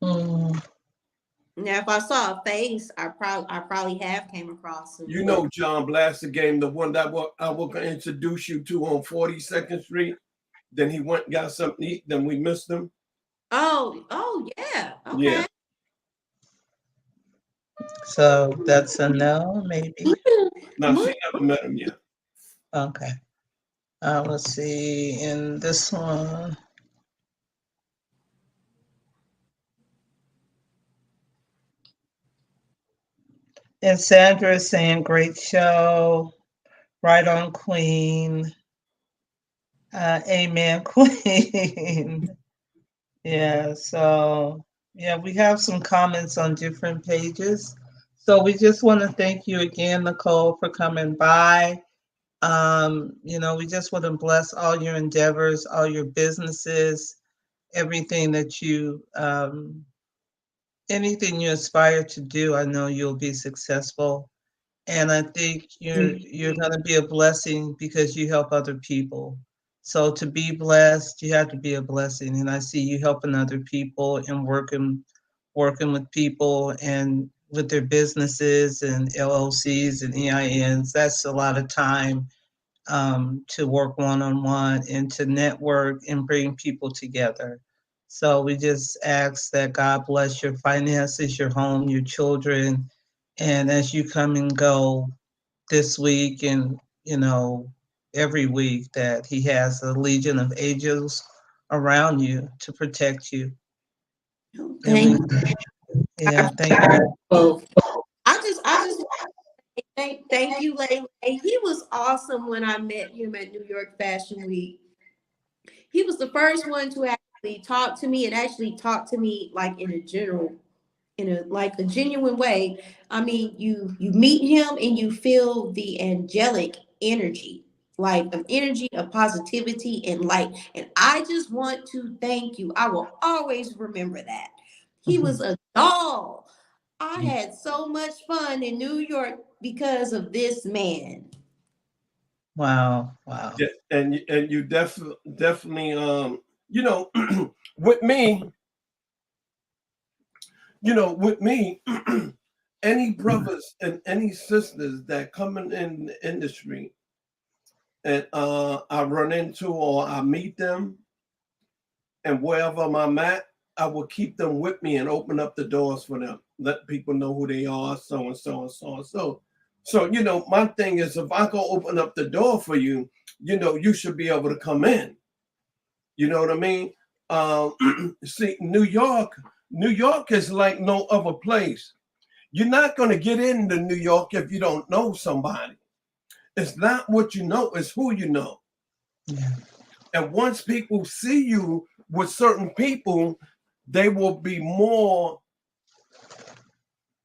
Mm, Now, if I saw a face, I probably have came across him. You know John Blass again, the one that I was gonna introduce you to on 42nd Street. Then he went and got something to eat. Then we missed him. Oh, yeah. Yeah. Okay. so that's a no, maybe. Now she never met him yet. Okay. Let's see. In this one, and Sandra is saying, "Great show, right on, Queen." Amen, Queen. Yeah. So yeah, we have some comments on different pages. So we just want to thank you again, Nicole, for coming by. We just want to bless all your endeavors, all your businesses, everything that anything you aspire to do. I know you'll be successful, and I think you're going to be a blessing because you help other people. So to be blessed, you have to be a blessing, and I see you helping other people and working with people and with their businesses and LLCs and EINs. That's a lot of time to work one on one and to network and bring people together. So we just ask that God bless your finances, your home, your children, and as you come and go this week and every week, that He has a legion of angels around you to protect you. And Thank yeah, thank you. you. I just thank you, Layla. He was awesome when I met him at New York Fashion Week. He was the first one to actually talk to me and actually talk to me like in a general, in a like a genuine way. I mean, you meet him and you feel the angelic energy, like of energy, of positivity and light. And I just want to thank you. I will always remember that. He was a doll. I had so much fun in New York because of this man. Wow, wow. Yeah, and you definitely you know with me, with me, any brothers and any sisters that coming in the industry and I run into or I meet them, and wherever I'm at, I will keep them with me and open up the doors for them. Let people know who they are, so and so and so and so. So, my thing is, if I go open up the door for you, you should be able to come in. You know what I mean? See, New York is like no other place. You're not going to get into New York if you don't know somebody. It's not what you know, it's who you know. Yeah. And once people see you with certain people, they will be more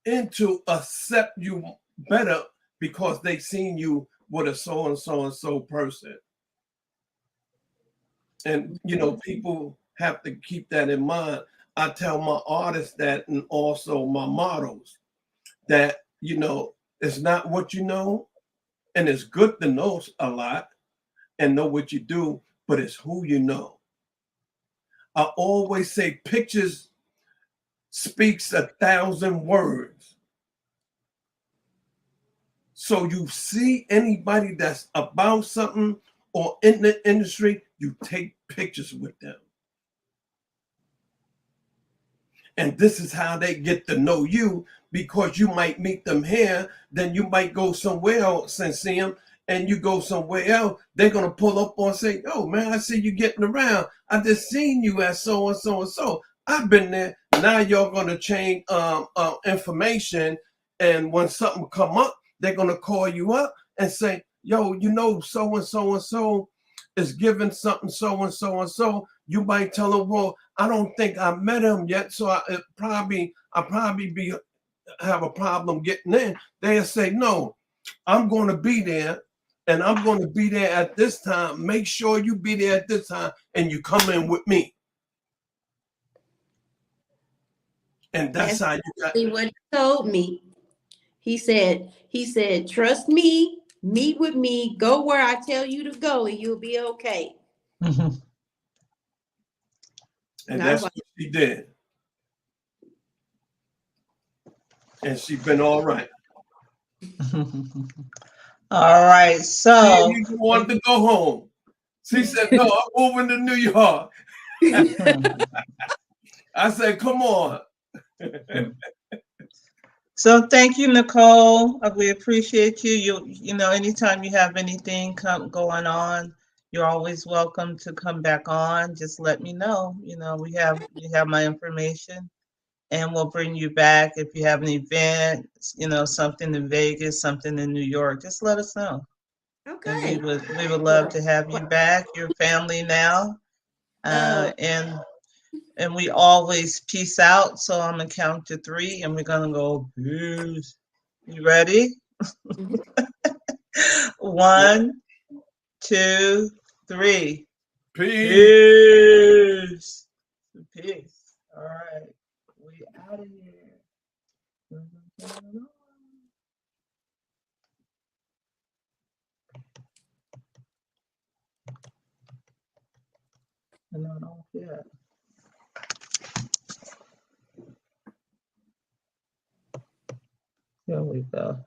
into accept you better because they seen you with a so and so and so person. And people have to keep that in mind. I tell my artists that, and also my models, that it's not what you know, and it's good to know a lot and know what you do, but it's who you know. I always say pictures speaks 1,000 words. So you see anybody that's about something or in the industry, you take pictures with them. And this is how they get to know you, because you might meet them here, then you might go somewhere else and see them, and you go somewhere else, they're going to pull up and say, oh man, I see you getting around. I just seen you at so and so and so. I've been there. Now you're going to change information. And when something come up, they're going to call you up and say, yo, so and so and so is giving something so and so and so. You might tell them, well, I don't think I met him yet, so I probably have a problem getting in. They'll say, no, I'm going to be there, and I'm going to be there at this time. Make sure you be there at this time, and you come in with me. And that's how you got. What he told me. He said, trust me, meet with me, go where I tell you to go, and you'll be okay. Mhm. And that's what she did. And she's been all right. All right, so She wanted to go home. She said, no, I'm moving to New York. I said, come on. so thank you, Nicole. We appreciate you. Anytime you have anything going on, you're always welcome to come back on. Just let me know. You have my information, and we'll bring you back if you have an event. Something in Vegas, something in New York. Just let us know. And Okay. we would love to have you back. Your family now, and we always peace out. So I'm gonna count to 3, and we're gonna go peace. You ready? Mhm. 1, 2, 3. Peace. Peace. Peace. All right. We out of here. Not off yet. There we go.